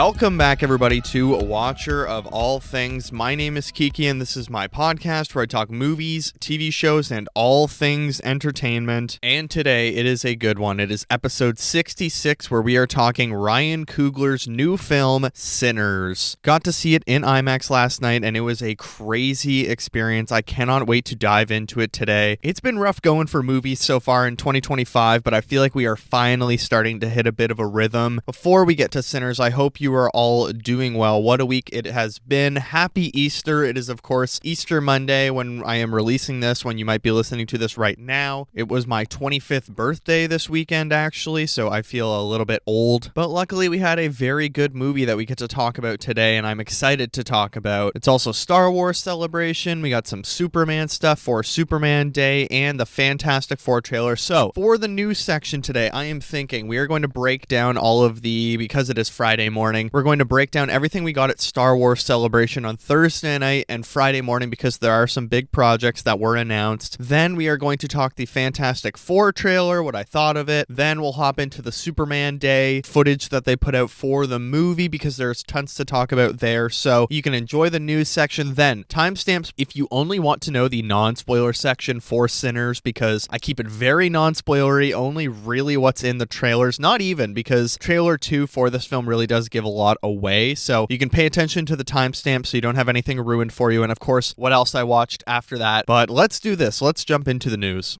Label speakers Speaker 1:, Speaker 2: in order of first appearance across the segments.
Speaker 1: Welcome back, everybody, to Watcher of All Things. My name is Kiki, and this is my podcast where I talk movies, TV shows, and all things entertainment. And today, it is a good one. It is episode 66, where we are talking Ryan Coogler's new film, Sinners. Got to see it in IMAX last night, and it was a crazy experience. I cannot wait to dive into it today. It's been rough going for movies so far in 2025, but I feel like we are finally starting to hit a bit of a rhythm. Before we get to Sinners, I hope you are all doing well. What a week it has been. Happy Easter. It is, of course, Easter Monday when I am releasing this, when you might be listening to this right now. It was my 25th birthday this weekend, actually, so I feel a little bit old. But luckily, we had a very good movie that we get to talk about today, and I'm excited to talk about. It's also Star Wars Celebration. We got some Superman stuff for Superman Day and the Fantastic Four trailer. So, for the news section today, I am thinking we are going to break down all of because it is Friday morning, we're going to break down everything we got at Star Wars Celebration on Thursday night and Friday morning because there are some big projects that were announced. Then we are going to talk the Fantastic Four trailer, what I thought of it. Then we'll hop into the Superman Day footage that they put out for the movie because there's tons to talk about there. So you can enjoy the news section. Then timestamps if you only want to know the non-spoiler section for Sinners, because I keep it very non-spoilery, only really what's in the trailers. Not even, because trailer 2 for this film really does give a lot away, so you can pay attention to the timestamp so you don't have anything ruined for you, and of course what else I watched after that. But let's do this. Let's jump into the news.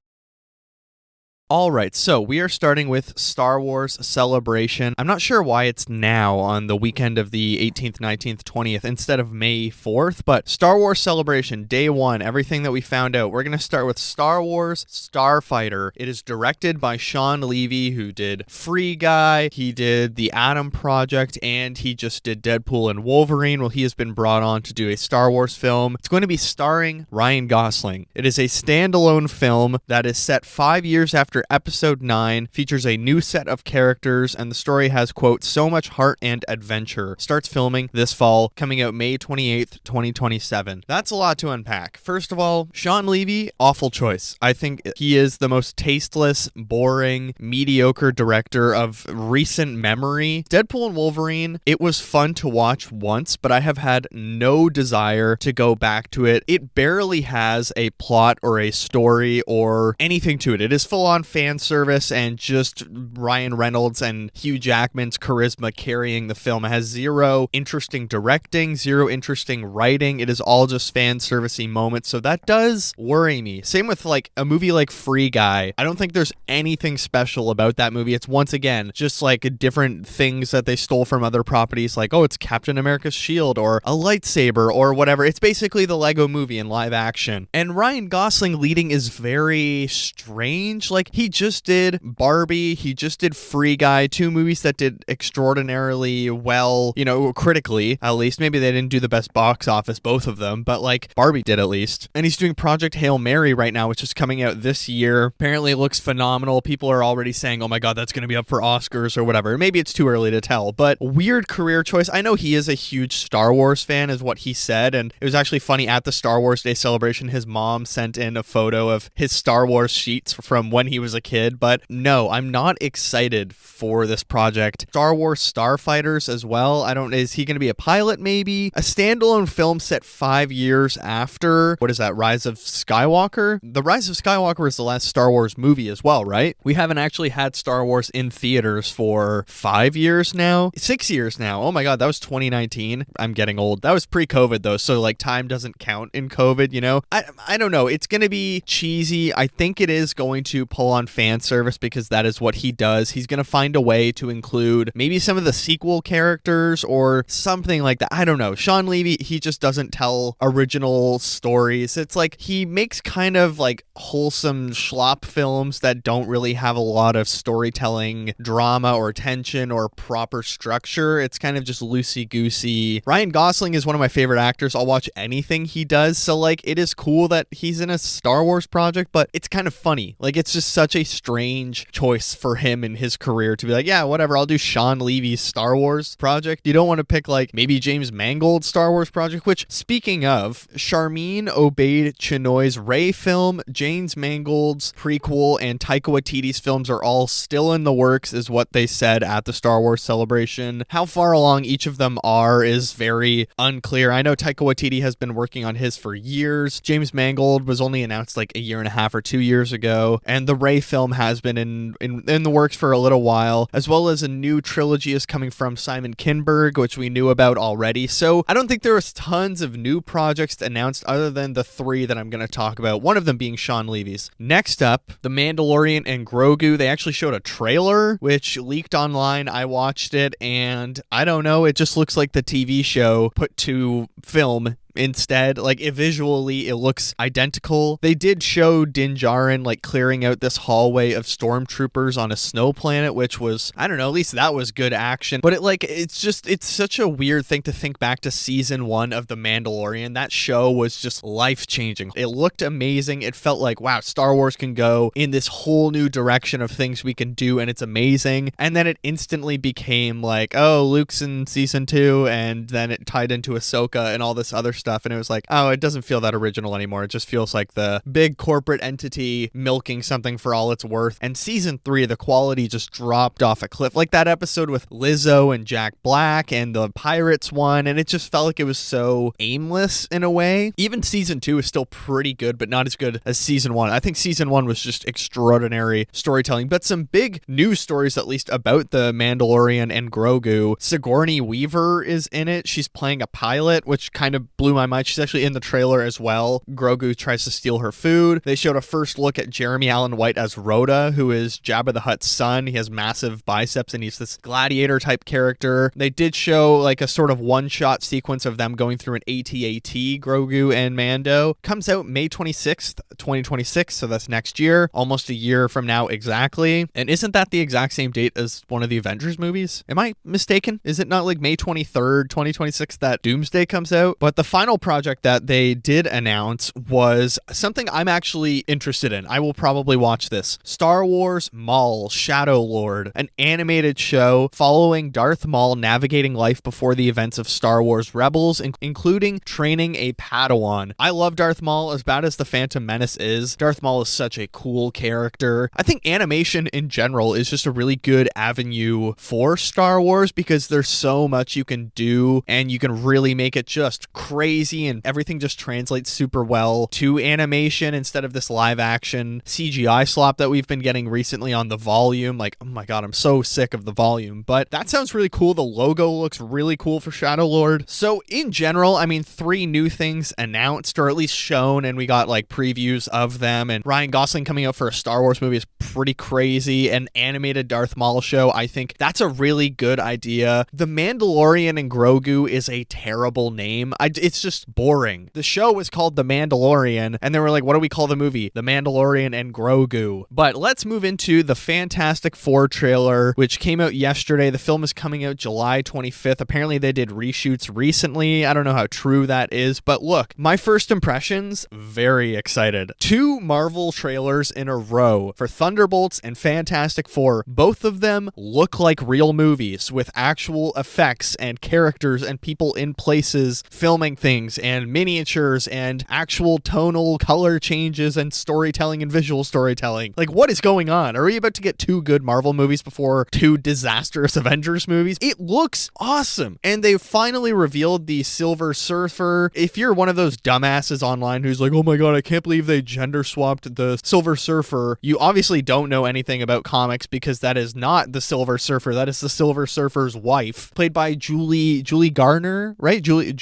Speaker 1: Alright, so we are starting with Star Wars Celebration. I'm not sure why it's now on the weekend of the 18th, 19th, 20th instead of May 4th, but Star Wars Celebration, Day 1, everything that we found out. We're going to start with Star Wars Starfighter. It is directed by Sean Levy, who did Free Guy, he did The Atom Project, and he just did Deadpool and Wolverine. Well, he has been brought on to do a Star Wars film. It's going to be starring Ryan Gosling. It is a standalone film that is set 5 years after Episode 9, features a new set of characters, and the story has, quote, so much heart and adventure. Starts filming this fall, coming out May 28th, 2027. That's a lot to unpack. First of all, Sean Levy, awful choice. I think he is the most tasteless, boring, mediocre director of recent memory. Deadpool and Wolverine, it was fun to watch once, but I have had no desire to go back to it. It barely has a plot or a story or anything to it. It is full-on fan service and just Ryan Reynolds and Hugh Jackman's charisma carrying the film. It has zero interesting directing, zero interesting writing. It is all just fan servicey moments, so that does worry me. Same with like a movie like Free Guy. I don't think there's anything special about that movie. It's once again just like different things that they stole from other properties, like, oh, it's Captain America's shield or a lightsaber or whatever. It's basically the Lego movie in live action. And Ryan Gosling leading is very strange. Like, he just did Barbie, he just did Free Guy, two movies that did extraordinarily well, you know, critically, at least. Maybe they didn't do the best box office, both of them, but like Barbie did at least. And he's doing Project Hail Mary right now, which is coming out this year. Apparently it looks phenomenal. People are already saying, oh my god, that's going to be up for Oscars or whatever. Maybe it's too early to tell, but weird career choice. I know he is a huge Star Wars fan, is what he said, and it was actually funny at the Star Wars Day celebration, his mom sent in a photo of his Star Wars sheets from when he was a kid. But no, I'm not excited for this project. Star Wars Starfighters as well. Is he going to be a pilot maybe? A standalone film set 5 years after, what is that, Rise of Skywalker? The Rise of Skywalker is the last Star Wars movie as well, right? We haven't actually had Star Wars in theaters for 5 years now? 6 years now. Oh my god, that was 2019. I'm getting old. That was pre-COVID though, so like time doesn't count in COVID, you know? I don't know. It's going to be cheesy. I think it is going to pull on fan service because that is what he does. He's going to find a way to include maybe some of the sequel characters or something like that. I don't know. Sean Levy, he just doesn't tell original stories. It's like he makes kind of like wholesome schlop films that don't really have a lot of storytelling drama or tension or proper structure. It's kind of just loosey-goosey. Ryan Gosling is one of my favorite actors. I'll watch anything he does. So like it is cool that he's in a Star Wars project, but it's kind of funny. Like it's just such a strange choice for him in his career to be like, yeah, whatever, I'll do Sean Levy's Star Wars project. You don't want to pick like maybe James Mangold's Star Wars project, which, speaking of, Charmin Obaid Chinoy's Rey film, James Mangold's prequel, and Taika Waititi's films are all still in the works, is what they said at the Star Wars Celebration. How far along each of them are is very unclear. I know Taika Waititi has been working on his for years. James Mangold was only announced like a year and a half or 2 years ago, and the Rey film has been in the works for a little while, as well as a new trilogy is coming from Simon Kinberg, which we knew about already. So I don't think there was tons of new projects announced other than the 3 that I'm going to talk about, one of them being Sean Levy's. Next up, The Mandalorian and Grogu. They actually showed a trailer, which leaked online. I watched it, and I don't know, it just looks like the TV show put to film instead. Like, visually it looks identical. They did show Din Djarin like clearing out this hallway of stormtroopers on a snow planet, which was, I don't know, at least that was good action. But it's such a weird thing to think back to season 1 of The Mandalorian. That show was just life-changing. It looked amazing. It felt like, wow, Star Wars can go in this whole new direction of things we can do, and it's amazing. And then it instantly became like, oh, Luke's in season 2, and then it tied into Ahsoka and all this other stuff, and it was like, oh, it doesn't feel that original anymore. It just feels like the big corporate entity milking something for all it's worth. And season 3, the quality just dropped off a cliff, like that episode with Lizzo and Jack Black and the Pirates one, and it just felt like it was so aimless in a way. Even season 2 is still pretty good, but not as good as season 1. I think season 1 was just extraordinary storytelling, but some big news stories, at least, about the Mandalorian and Grogu. Sigourney Weaver is in it. She's playing a pilot, which kind of blew my mind. She's actually in the trailer as well. Grogu tries to steal her food. They showed a first look at Jeremy Allen White as Rhoda, who is Jabba the Hutt's son. He has massive biceps and he's this gladiator type character. They did show like a sort of one-shot sequence of them going through an AT-AT, Grogu and Mando. Comes out May 26th, 2026, so that's next year, almost a year from now exactly. And isn't that the exact same date as one of the Avengers movies? Am I mistaken? Is it not like May 23rd, 2026 that Doomsday comes out? But the final project that they did announce was something I'm actually interested in. I will probably watch this. Star Wars Maul Shadow Lord, an animated show following Darth Maul navigating life before the events of Star Wars Rebels, including training a Padawan. I love Darth Maul. As bad as the Phantom Menace is, Darth Maul is such a cool character. I think animation in general is just a really good avenue for Star Wars because there's so much you can do and you can really make it just crazy and everything just translates super well to animation instead of this live action CGI slop that we've been getting recently on The Volume. Like, oh my god, I'm so sick of The Volume. But that sounds really cool. The logo looks really cool for Shadow Lord. So in general, I mean, 3 new things announced or at least shown, and we got like previews of them, and Ryan Gosling coming out for a Star Wars movie is pretty crazy. An animated Darth Maul show, I think that's a really good idea. The Mandalorian and Grogu is a terrible name. It's just boring. The show was called The Mandalorian, and they were like, what do we call the movie? The Mandalorian and Grogu. But let's move into the Fantastic Four trailer, which came out yesterday. The film is coming out July 25th. Apparently they did reshoots recently. I don't know how true that is, but look, my first impressions, very excited. 2 Marvel trailers in a row for Thunderbolts and Fantastic Four. Both of them look like real movies with actual effects and characters and people in places filming things and miniatures and actual tonal color changes and storytelling and visual storytelling. Like, what is going on? Are we about to get 2 good Marvel movies before 2 disastrous Avengers movies? It looks awesome. And they finally revealed the Silver Surfer. If you're one of those dumbasses online who's like, oh my god, I can't believe they gender swapped the Silver Surfer, you obviously don't know anything about comics because that is not the Silver Surfer. That is the Silver Surfer's wife, played by Julie Garner, right? Julia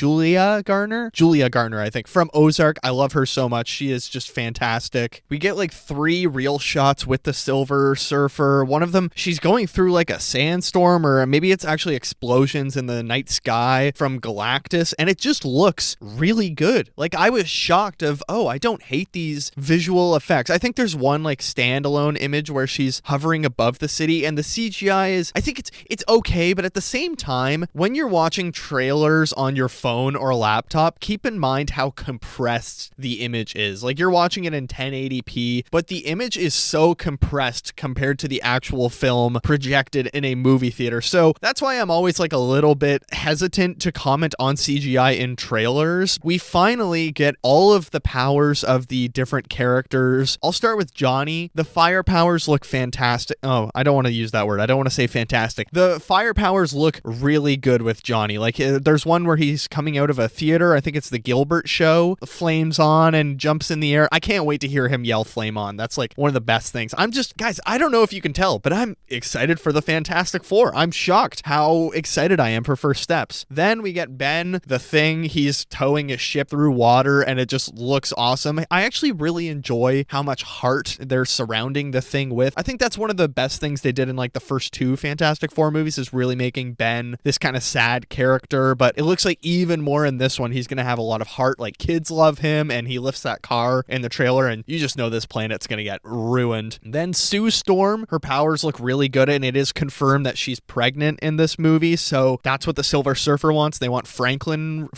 Speaker 1: Garner, I think, from Ozark. I love her so much. She is just fantastic. We get like 3 real shots with the Silver Surfer. One of them, she's going through like a sandstorm, or maybe it's actually explosions in the night sky from Galactus, and it just looks really good. Like, I was shocked of, oh, I don't hate these visual effects. I think there's one like standalone image where she's hovering above the city, and the CGI is, I think it's okay, but at the same time, when you're watching trailers on your phone or laptop, laptop, keep in mind how compressed the image is. Like, you're watching it in 1080p, but the image is so compressed compared to the actual film projected in a movie theater. So that's why I'm always like a little bit hesitant to comment on CGI in trailers. We finally get all of the powers of the different characters. I'll start with Johnny. The fire powers look fantastic. Oh, I don't want to use that word. I don't want to say fantastic. The fire powers look really good with Johnny. Like, there's one where he's coming out of a theater. I think it's the Gilbert show. Flames on and jumps in the air. I can't wait to hear him yell flame on. That's like one of the best things. Guys, I don't know if you can tell, but I'm excited for the Fantastic Four. I'm shocked how excited I am for First Steps. Then we get Ben, the Thing. He's towing a ship through water and it just looks awesome. I actually really enjoy how much heart they're surrounding the Thing with. I think that's one of the best things they did in like the first two Fantastic Four movies, is really making Ben this kind of sad character, but it looks like even more in this one, he's going to have a lot of heart. Like, kids love him and he lifts that car in the trailer and you just know this planet's going to get ruined. Then Sue Storm, her powers look really good and it is confirmed that she's pregnant in this movie, so that's what the Silver Surfer wants. They want Franklin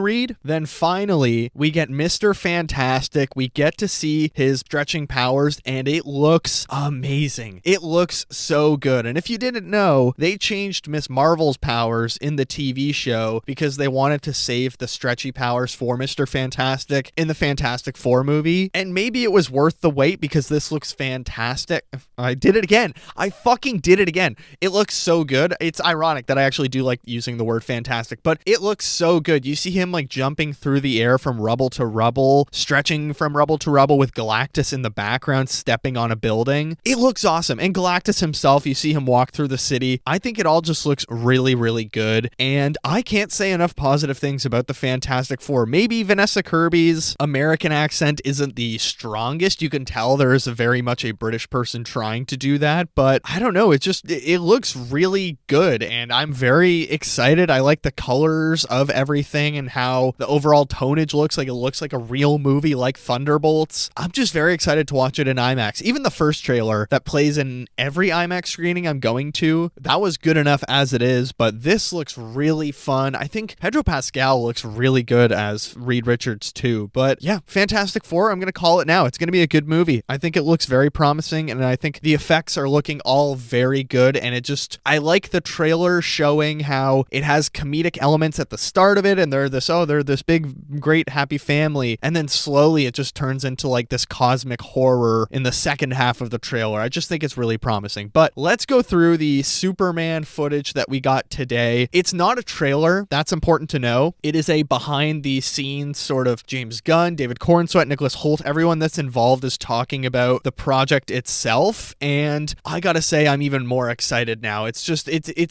Speaker 1: Reed. Then finally, we get Mr. Fantastic. We get to see his stretching powers and it looks amazing. It looks so good. And if you didn't know, they changed Miss Marvel's powers in the TV show because they wanted to save the stretchy powers for Mr. Fantastic in the Fantastic Four movie. And maybe it was worth the wait because this looks fantastic. I did it again. I fucking did it again. It looks so good. It's ironic that I actually do like using the word fantastic, but it looks so good. You see him like jumping through the air from rubble to rubble, stretching from rubble to rubble with Galactus in the background, stepping on a building. It looks awesome. And Galactus himself, you see him walk through the city. I think it all just looks really, really good. And I can't say enough positive things about the Fantastic Four. Maybe Vanessa Kirby's American accent isn't the strongest. You can tell there is very much a British person trying to do that, but I don't know. It looks really good and I'm very excited. I like the colors of everything and how the overall tonage looks like. It looks like a real movie like Thunderbolts. I'm just very excited to watch it in IMAX. Even the first trailer that plays in every IMAX screening I'm going to, that was good enough as it is, but this looks really fun. I think Pedro Pascal looks really good as Reed Richards too. But yeah, Fantastic Four, I'm going to call it now. It's going to be a good movie. I think it looks very promising and I think the effects are looking all very good, and I like the trailer showing how it has comedic elements at the start of it and they're this big great happy family, and then slowly it just turns into like this cosmic horror in the second half of the trailer. I just think it's really promising. But let's go through the Superman footage that we got today. It's not a trailer, that's important to know. It is a behind the scenes sort of James Gunn, David Cornsweet, Nicholas Hoult, everyone that's involved is talking about the project itself, and I gotta say I'm even more excited now. It's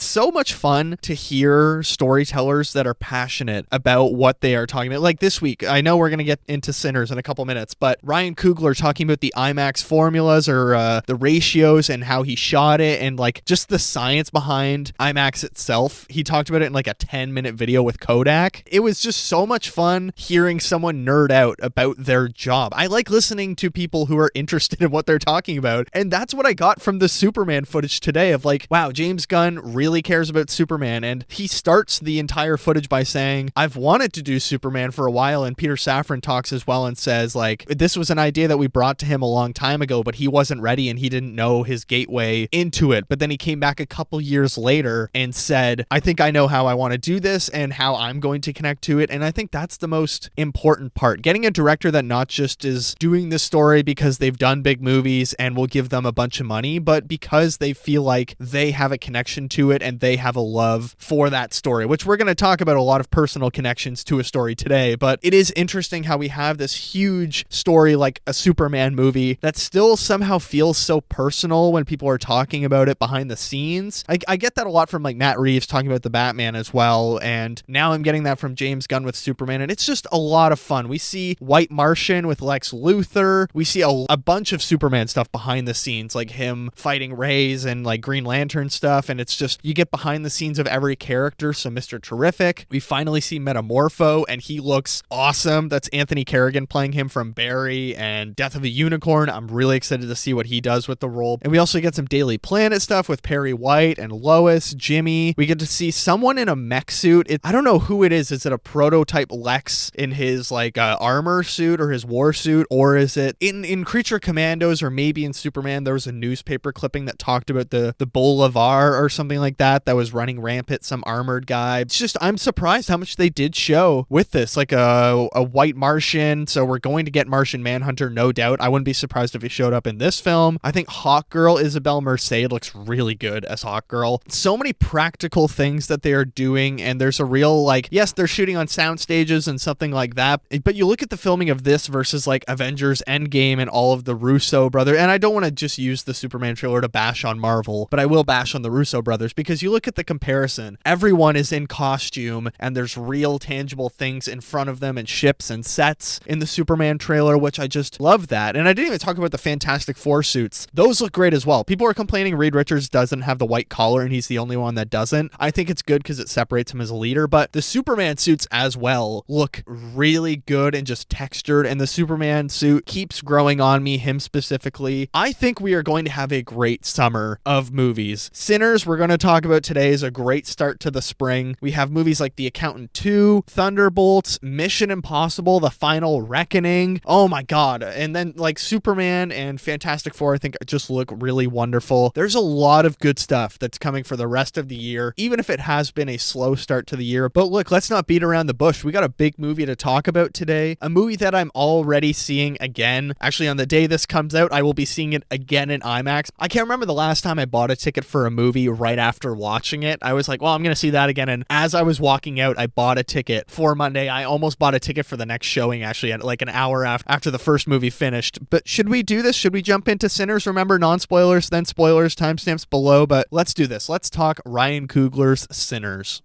Speaker 1: so much fun to hear storytellers that are passionate about what they are talking about. Like this week, I know we're gonna get into Sinners in a couple minutes, but Ryan Coogler talking about the IMAX formulas or the ratios and how he shot it and like just the science behind IMAX itself. He talked about it in like a 10-minute video with Kodak. It was just so much fun hearing someone nerd out about their job. I like listening to people who are interested in what they're talking about, and that's what I got from the Superman footage today of like, wow, James Gunn really cares about Superman. And he starts the entire footage by saying, I've wanted to do Superman for a while. And Peter Safran talks as well and says like, this was an idea that we brought to him a long time ago, but he wasn't ready and he didn't know his gateway into it. But then he came back a couple years later and said, I think I know how I want to do this and how I'm going to connect to it. And I think that's the most important part. Getting a director that not just is doing this story because they've done big movies and will give them a bunch of money, but because they feel like they have a connection to it and they have a love for that story, which we're going to talk about a lot of personal connections to a story today. But it is interesting how we have this huge story like a Superman movie that still somehow feels so personal when people are talking about it behind the scenes. I get that a lot from like Matt Reeves talking about the Batman as well, and now I'm getting that from James Gunn with Superman, and it's just a lot of fun. We see White Martian with Lex Luthor. We see a bunch of Superman stuff behind the scenes, like him fighting Rays and like Green Lantern stuff, and it's just, you get behind the scenes of every character. So Mr. Terrific, we finally see Metamorpho, and he looks awesome. That's Anthony Carrigan playing him from Barry and Death of a Unicorn. I'm really excited to see what he does with the role. And we also get some Daily Planet stuff with Perry White and Lois, Jimmy. We get to see someone in a mech suit. I don't know who it is. Is it a prototype Lex in his like armor suit or his war suit, or is it in Creature Commandos or maybe in Superman? There was a newspaper clipping that talked about the Bolivar or something like that was running rampant, some armored guy. It's just, I'm surprised how much they did show with this, like a white Martian. So we're going to get Martian Manhunter, no doubt. I wouldn't be surprised if he showed up in this film. I think Hawkgirl Isabel Merced looks really good as Hawkgirl. So many practical things that they are doing, and there's a real, like, yes, they're shooting on sound stages and something like that, but you look at the filming of this versus like Avengers Endgame and all of the Russo brothers, and I don't want to just use the Superman trailer to bash on Marvel, but I will bash on the Russo brothers, because you look at the comparison. Everyone is in costume and there's real tangible things in front of them and ships and sets in the Superman trailer, which I just love that. And I didn't even talk about the Fantastic Four suits. Those look great as well. People are complaining Reed Richards doesn't have the white collar and he's the only one that doesn't. I think it's good because it separates him as a leader, but the Superman suits as well look really good and just textured, and the Superman suit keeps growing on me, him specifically. I think we are going to have a great summer of movies. Sinners, we're going to talk about today, is a great start to the spring. We have movies like The Accountant 2, Thunderbolts, Mission Impossible, The Final Reckoning. Oh my God. And then like Superman and Fantastic Four, I think just look really wonderful. There's a lot of good stuff that's coming for the rest of the year, even if it has been a slow start to the year. But look, let's not beat around the bush. We got a big movie to talk about today, a movie that I'm already seeing again. Actually, on the day this comes out, I will be seeing it again in IMAX. I can't remember the last time I bought a ticket for a movie right after watching it. I was like, well, I'm going to see that again. And as I was walking out, I bought a ticket for Monday. I almost bought a ticket for the next showing, actually, at like an hour after the first movie finished. But should we do this? Should we jump into Sinners? Remember, non-spoilers, then spoilers, timestamps below. But let's do this. Let's talk Ryan Coogler's Sinners.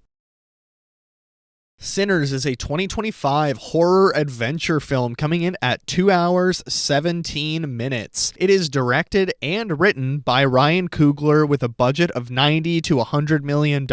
Speaker 1: Sinners is a 2025 horror adventure film coming in at 2 hours, 17 minutes. It is directed and written by Ryan Coogler with a budget of $90 to $100 million.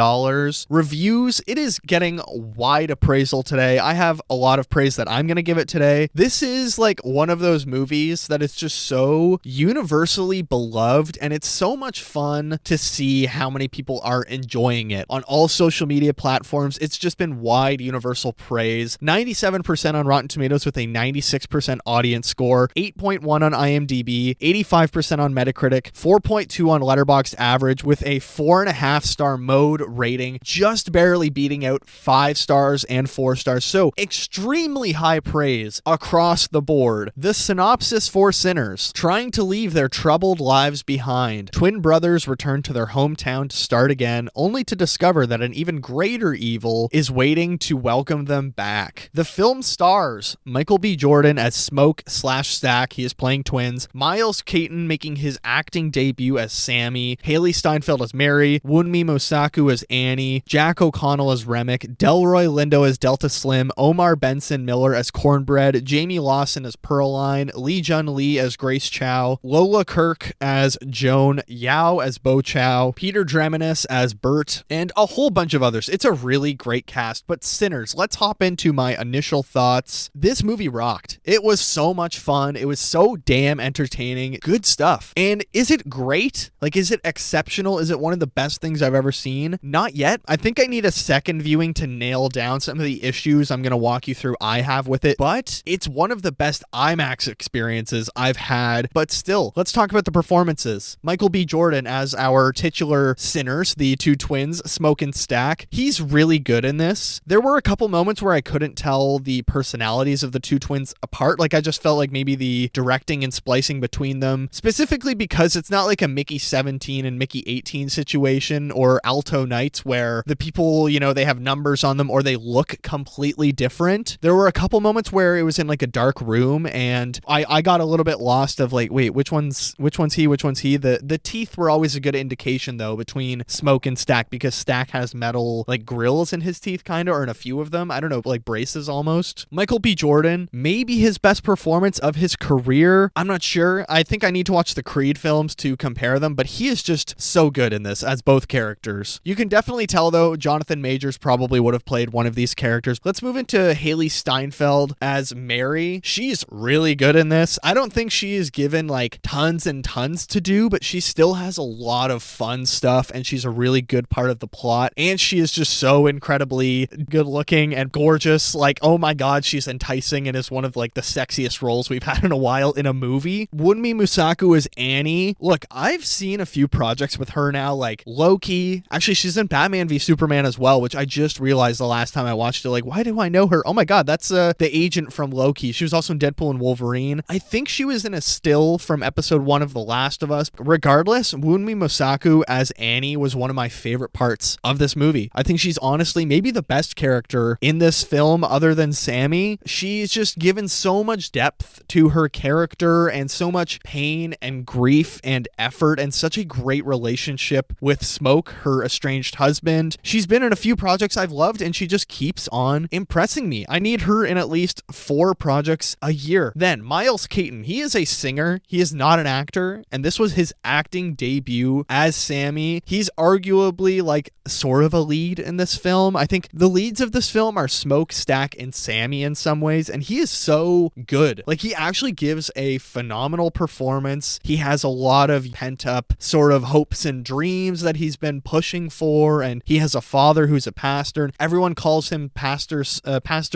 Speaker 1: Reviews, it is getting wide appraisal today. I have a lot of praise that I'm going to give it today. This is like one of those movies that is just so universally beloved, and it's so much fun to see how many people are enjoying it. On all social media platforms, it's just been wide universal praise. 97% on Rotten Tomatoes with a 96% audience score, 8.1 on IMDb, 85% on Metacritic, 4.2 on Letterboxd average with a 4.5 star mode rating, just barely beating out 5 stars and 4 stars. So extremely high praise across the board. The synopsis for Sinners: trying to leave their troubled lives behind, twin brothers return to their hometown to start again, only to discover that an even greater evil is waiting to welcome them back. The film stars Michael B. Jordan as Smoke/Stack. He is playing twins. Miles Caton making his acting debut as Sammy. Haley Steinfeld as Mary. Wunmi Mosaku as Annie. Jack O'Connell as Remick. Delroy Lindo as Delta Slim. Omar Benson Miller as Cornbread. Jamie Lawson as Pearline. Lee Jun Lee as Grace Chow. Lola Kirk as Joan. Yao as Bo Chow. Peter Dremenis as Bert. And a whole bunch of others. It's a really great cast. But Sinners, let's hop into my initial thoughts. This movie rocked. It was so much fun. It was so damn entertaining. Good stuff. And is it great? Like, is it exceptional? Is it one of the best things I've ever seen? Not yet. I think I need a second viewing to nail down some of the issues I'm going to walk you through I have with it, but it's one of the best IMAX experiences I've had. But still, let's talk about the performances. Michael B. Jordan as our titular Sinners, the two twins, Smoke and Stack. He's really good in this. There were a couple moments where I couldn't tell the personalities of the two twins apart. Like, I just felt like maybe the directing and splicing between them, specifically because it's not like a Mickey 17 and Mickey 18 situation or Alto Nights where the people, you know, they have numbers on them or they look completely different. There were a couple moments where it was in like a dark room and I got a little bit lost of like, wait, which one's he, which one's he? The teeth were always a good indication though between Smoke and Stack, because Stack has metal like grills in his teeth kind of, or in a few of them. I don't know, like braces almost. Michael B. Jordan, maybe his best performance of his career. I'm not sure. I think I need to watch the Creed films to compare them, but he is just so good in this as both characters. You can definitely tell though, Jonathan Majors probably would have played one of these characters. Let's move into Haley Steinfeld as Mary. She's really good in this. I don't think she is given like tons and tons to do, but she still has a lot of fun stuff and she's a really good part of the plot, and she is just so incredibly good looking and gorgeous. Like, oh my god, she's enticing and is one of like the sexiest roles we've had in a while in a movie. Wunmi Mosaku is Annie. Look, I've seen a few projects with her now, like Loki. Actually, she's in Batman v Superman as well, which I just realized the last time I watched it. Like, why do I know her? Oh my god, that's the agent from Loki. She was also in Deadpool and Wolverine. I think she was in a still from episode 1 of The Last of Us. Regardless, Wunmi Mosaku as Annie was one of my favorite parts of this movie. I think she's honestly maybe the best character in this film other than Sammy. She's just given so much depth to her character and so much pain and grief and effort and such a great relationship with Smoke, her estranged husband. She's been in a few projects I've loved and she just keeps on impressing me. I need her in at least 4 projects a year. Then Miles Keaton, he is a singer. He is not an actor, and this was his acting debut as Sammy. He's arguably like sort of a lead in this film. I think the leads of this film are Smoke, Stack, and Sammy in some ways, and he is so good. Like, he actually gives a phenomenal performance. He has a lot of pent up sort of hopes and dreams that he's been pushing for, and he has a father who's a pastor. Everyone calls him pastor's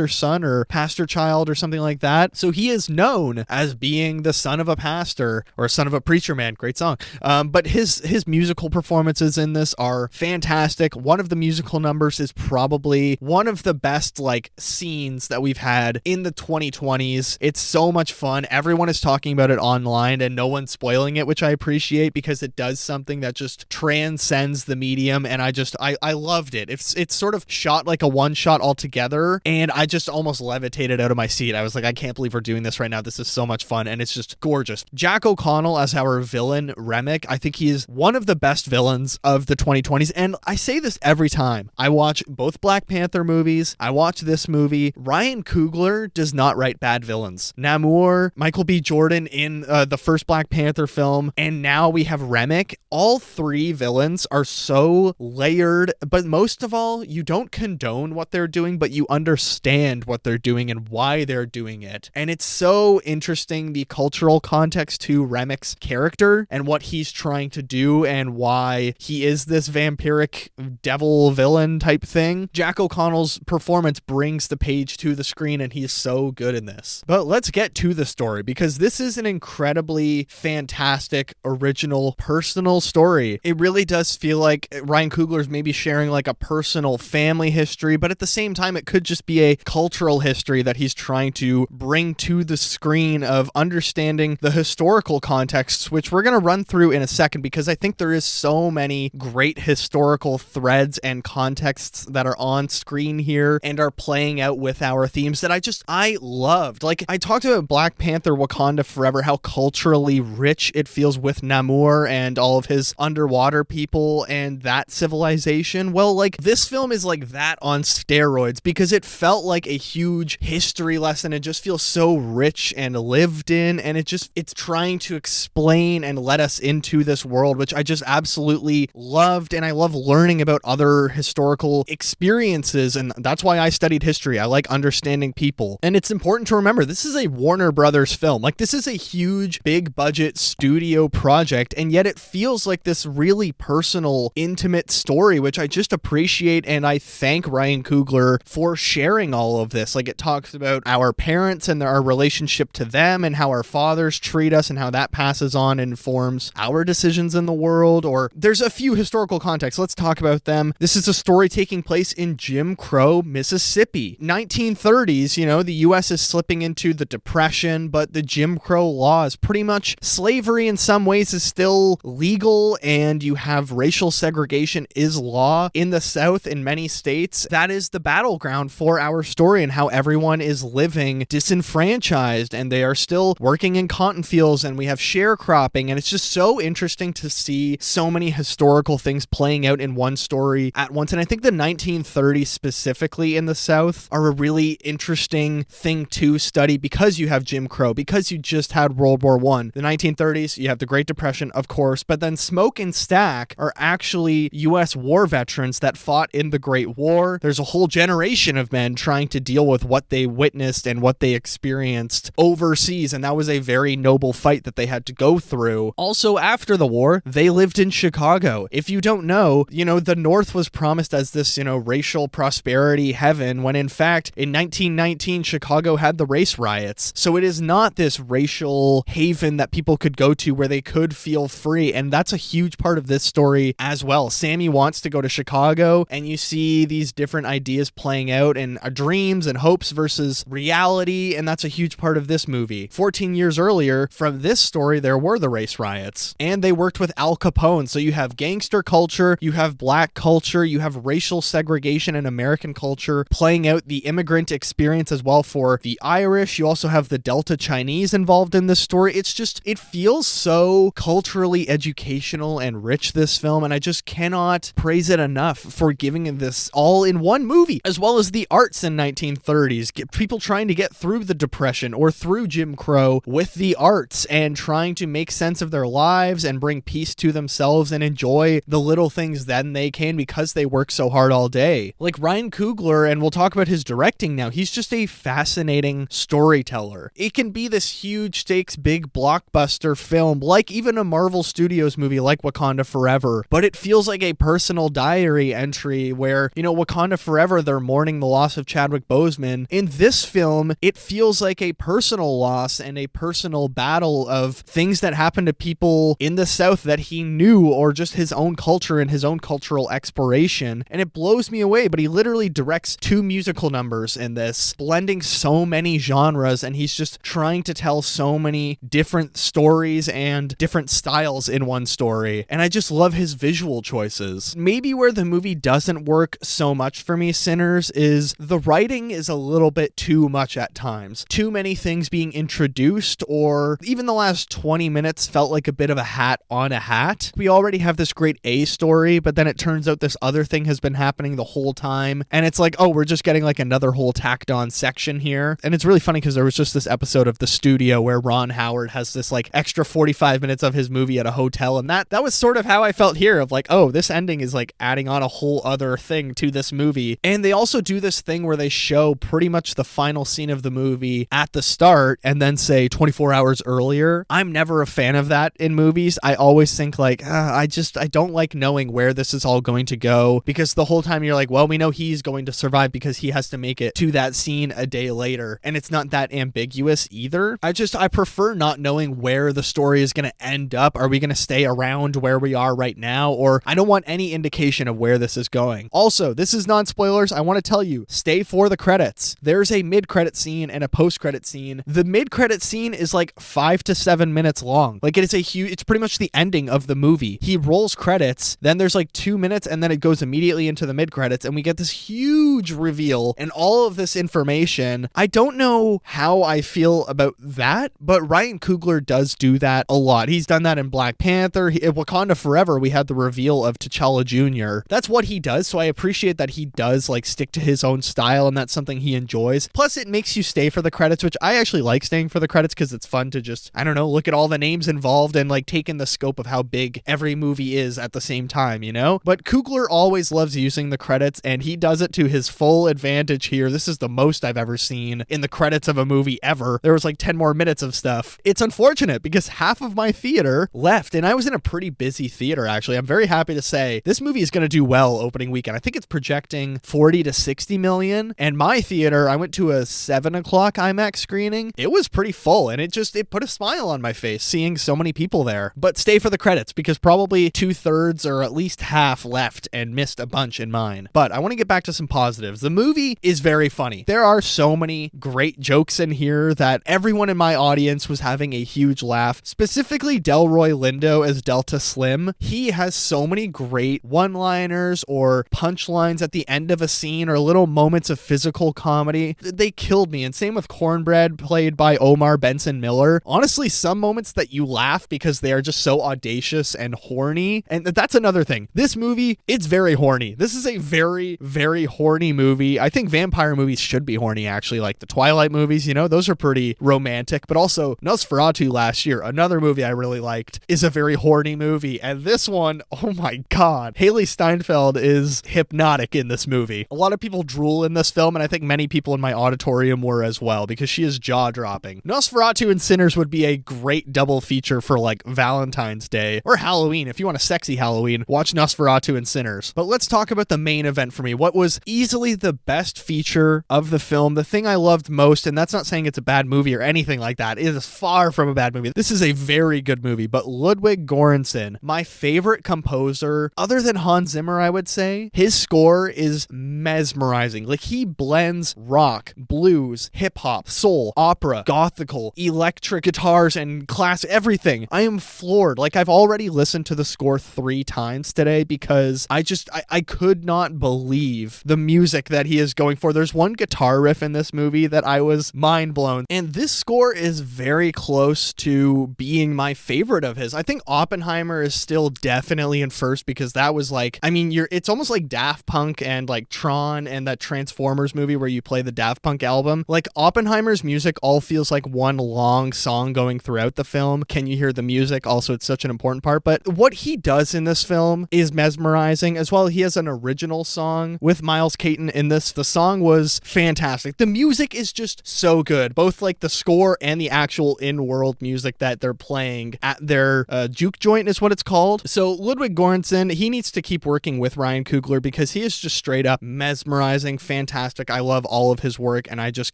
Speaker 1: son or pastor child or something like that. So he is known as being the son of a pastor or son of a preacher man. Great song. But his musical performances in this are fantastic. One of the musical numbers is probably one of the best like scenes that we've had in the 2020s. It's so much fun. Everyone is talking about it online and no one's spoiling it, which I appreciate because it does something that just transcends the medium, and I loved it. It's sort of shot like a one shot altogether, and I just almost levitated out of my seat. I was like, I can't believe we're doing this right now. This is so much fun, and it's just gorgeous. Jack O'Connell as our villain, Remick, I think he is one of the best villains of the 2020s, and I say this every time I watch both Black Panther movies. I watch this movie. Ryan Coogler does not write bad villains. Namor, Michael B. Jordan in the first Black Panther film, and now we have Remick. All 3 villains are so layered, but most of all, you don't condone what they're doing, but you understand what they're doing and why they're doing it. And it's so interesting, the cultural context to Remick's character and what he's trying to do and why he is this vampiric devil villain type thing. Jack O'Connell's performance brings the page to the screen, and he's so good in this. But let's get to the story, because this is an incredibly fantastic, original, personal story. It really does feel like Ryan Coogler's maybe sharing like a personal family history, but at the same time, it could just be a cultural history that he's trying to bring to the screen of understanding the historical contexts, which we're going to run through in a second, because I think there is so many great historical threads and contexts that are on screen here and are playing out with our themes that I loved. Like, I talked about Black Panther Wakanda Forever, how culturally rich it feels with Namor and all of his underwater people and that civilization. Well, like, this film is like that on steroids, because it felt like a huge history lesson. It just feels so rich and lived in, and it's trying to explain and let us into this world, which I just absolutely loved. And I love learning about other historical experiences, and that's why I studied history. I like understanding people. And it's important to remember, this is a Warner Brothers film. Like, this is a huge, big budget studio project, and yet it feels like this really personal, intimate story, which I just appreciate, and I thank Ryan Coogler for sharing all of this. Like, it talks about our parents and our relationship to them and how our fathers treat us and how that passes on and informs our decisions in the world. Or there's a few historical contexts. Let's talk about them. This is a story taking place in Jim Crow, Mississippi. 1930s, the U.S. is slipping into the Depression, but the Jim Crow laws, pretty much slavery in some ways is still legal, and you have racial segregation is law in the South in many states. That is the battleground for our story, and how everyone is living disenfranchised and they are still working in cotton fields, and we have sharecropping, and it's just so interesting to see so many historical things playing out in one story at once. And I think the 1930s specifically in the South are a really interesting thing to study, because you have Jim Crow, because you just had World War I. The 1930s, you have the Great Depression, of course, but then Smoke and Stack are actually U.S. war veterans that fought in the Great War. There's a whole generation of men trying to deal with what they witnessed and what they experienced overseas, and that was a very noble fight that they had to go through. Also, after the war, they lived in Chicago. If you don't know, the North was promised as this, racial prosperity heaven when in fact in 1919 Chicago had the race riots. So it is not this racial haven that people could go to where they could feel free, and that's a huge part of this story as well. Sammy wants to go to Chicago, and you see these different ideas playing out and dreams and hopes versus reality, and that's a huge part of this movie. 14 years earlier, from this story, there were the race riots, and they worked with Al Capone. So you have gangster culture, you have black culture, you have racial segregation in American culture playing out the immigrant experience as well for the Irish. You also have the Delta Chinese involved in this story. It's just, it feels so culturally educational and rich, this film, and I just cannot praise it enough for giving this all in one movie, as well as the arts in 1930s. People trying to get through the Depression or through Jim Crow with the arts and trying to make sense of their lives and bring peace to themselves and enjoy the little things then they can because they work so hard all day. Like Ryan Coogler, and we'll talk about his directing now, he's just a fascinating storyteller. It can be this huge stakes, big blockbuster film, like even a Marvel Studios movie like Wakanda Forever, but it feels like a personal diary entry where, you know, Wakanda Forever, they're mourning the loss of Chadwick Boseman. In this film, it feels like a personal loss and a personal battle of things that happened to people in the South that he knew, or just his own culture and his own cultural exploration. And it blows me away, but he literally directs 2 musical numbers in this, blending so many genres, and he's just trying to tell so many different stories and different styles in one story. And I just love his visual choices. Maybe where the movie doesn't work so much for me, Sinners, is the writing is a little bit too much at times. Too many things being introduced, or even the last 20 minutes felt like a bit of a hat on a hat. We already have this great A story, but then it turns out this other thing has been happening the whole time, and it's like, oh, we're just getting like another whole tacked on section here. And it's really funny because there was just this episode of The Studio where Ron Howard has this like extra 45 minutes of his movie at a hotel, and that was sort of how I felt here, of like, oh, this ending is like adding on a whole other thing to this movie. And they also do this thing where they show pretty much the final scene of the movie at the start and then say 24 hours earlier. I'm never a fan of that in movies. I always think like, I don't like knowing where this is all going to go, because the whole time you're like, well, we know he's going to survive because he has to make it to that scene a day later, and it's not that ambiguous either. I prefer not knowing where the story is going to end up. Are we going to stay around where we are right now? Or I don't want any indication of where this is going. Also, this is non-spoilers. I want to tell you, stay for the credits. There's a mid-credit scene and a post-credit scene. The mid-credit scene is like 5 to 7 minutes long. Like it's pretty much the ending of the movie. He rolls credits, then there's like 2 minutes, and then it goes immediately into the mid-credits, and we get this huge reveal and all of this information. I don't know how I feel about that, but Ryan Coogler does do that a lot. He's done that in Black Panther. In Wakanda Forever, we had the reveal of T'Challa Jr. That's what he does, so I appreciate that he does like stick to his own style, and that's something he enjoys. Plus, it makes you stay for the credits, which I actually like staying for the credits because it's fun to just, I don't know, look at all the names involved and like take in the scope of how big every movie is at the same time, you know? But Coogler always loves using the credits, and he does it to his full advantage here. This is the most I've ever seen in the credits of a movie ever. There was like 10 more minutes of stuff. It's unfortunate because half of my theater left, and I was in a pretty busy theater, actually. I'm very happy to say this movie is going to do well opening weekend. I think it's projecting 40 to 60 million, and my theater, I went to a 7 o'clock IMAX screening. It was pretty full, and it put a smile on my face seeing so many people there. But stay for the credits because probably 2/3 or at least half left and missed a bunch in mine. But I want to get back to some positives. The movie is very funny. There are so many great jokes in here that everyone in my audience was having a huge laugh. Specifically, Delroy Lindo as Delta Slim. He has so many great one-liners or punchlines at the end of a scene or little moments of physical comedy. They killed me. And same with Cornbread, played by Omar Benson Miller. Honestly, some moments that you laugh because they are just so audacious and horny. And that's another thing. This movie, it's very horny. This is a very, very horny movie. I think vampire movies should be horny, actually, like the Twilight movies, you know, those are pretty romantic. But also Nosferatu last year, another movie I really liked, is a very horny movie. And this one, oh my God, Haley Steinfeld is hypnotic in this movie. A lot of people drool in this film, and I think many people in my auditorium were as well, because she is jaw-dropping. Nosferatu and Sinners would be a great double feature for like Valentine's Day or Halloween. If you want a sexy Halloween, watch Nosferatu and Sinners. But let's talk about the main event for me. what was easily the best feature of the film, the thing I loved most, and that's not saying it's a bad movie or anything like that. It is far from a bad movie. This is a very good movie, but Ludwig Göransson, my favorite composer, other than Hans Zimmer, I would say, his score is mesmerizing. Like, he blends rock, blues, hip-hop, soul, opera, gothical, electric guitars, and class, everything. I am floored. Like, I've already listened to the score 3 times today because I could not believe the music that he is going for. There's one guitar riff in this movie that I was mind blown. And this score is very close to being my favorite of his. I think Oppenheimer is still definitely in first because that was like, I mean, it's almost like Daft Punk and like Tron and that Transformers movie where you play the Daft Punk album. Like, Oppenheimer's music all feels like one long song going throughout the film. Can you hear the music? Also, it's such an important part. But what he does in this film is mesmerizing as well. He has an original song with Miles Caton in this. The song was fantastic. The music is just so good. Both like the score and the actual in-world music that they're playing at their juke joint is what it's called. So Ludwig Göransson, he needs to keep working with Ryan Coogler because he is just straight up mesmerizing, fantastic. I love all of his work and I just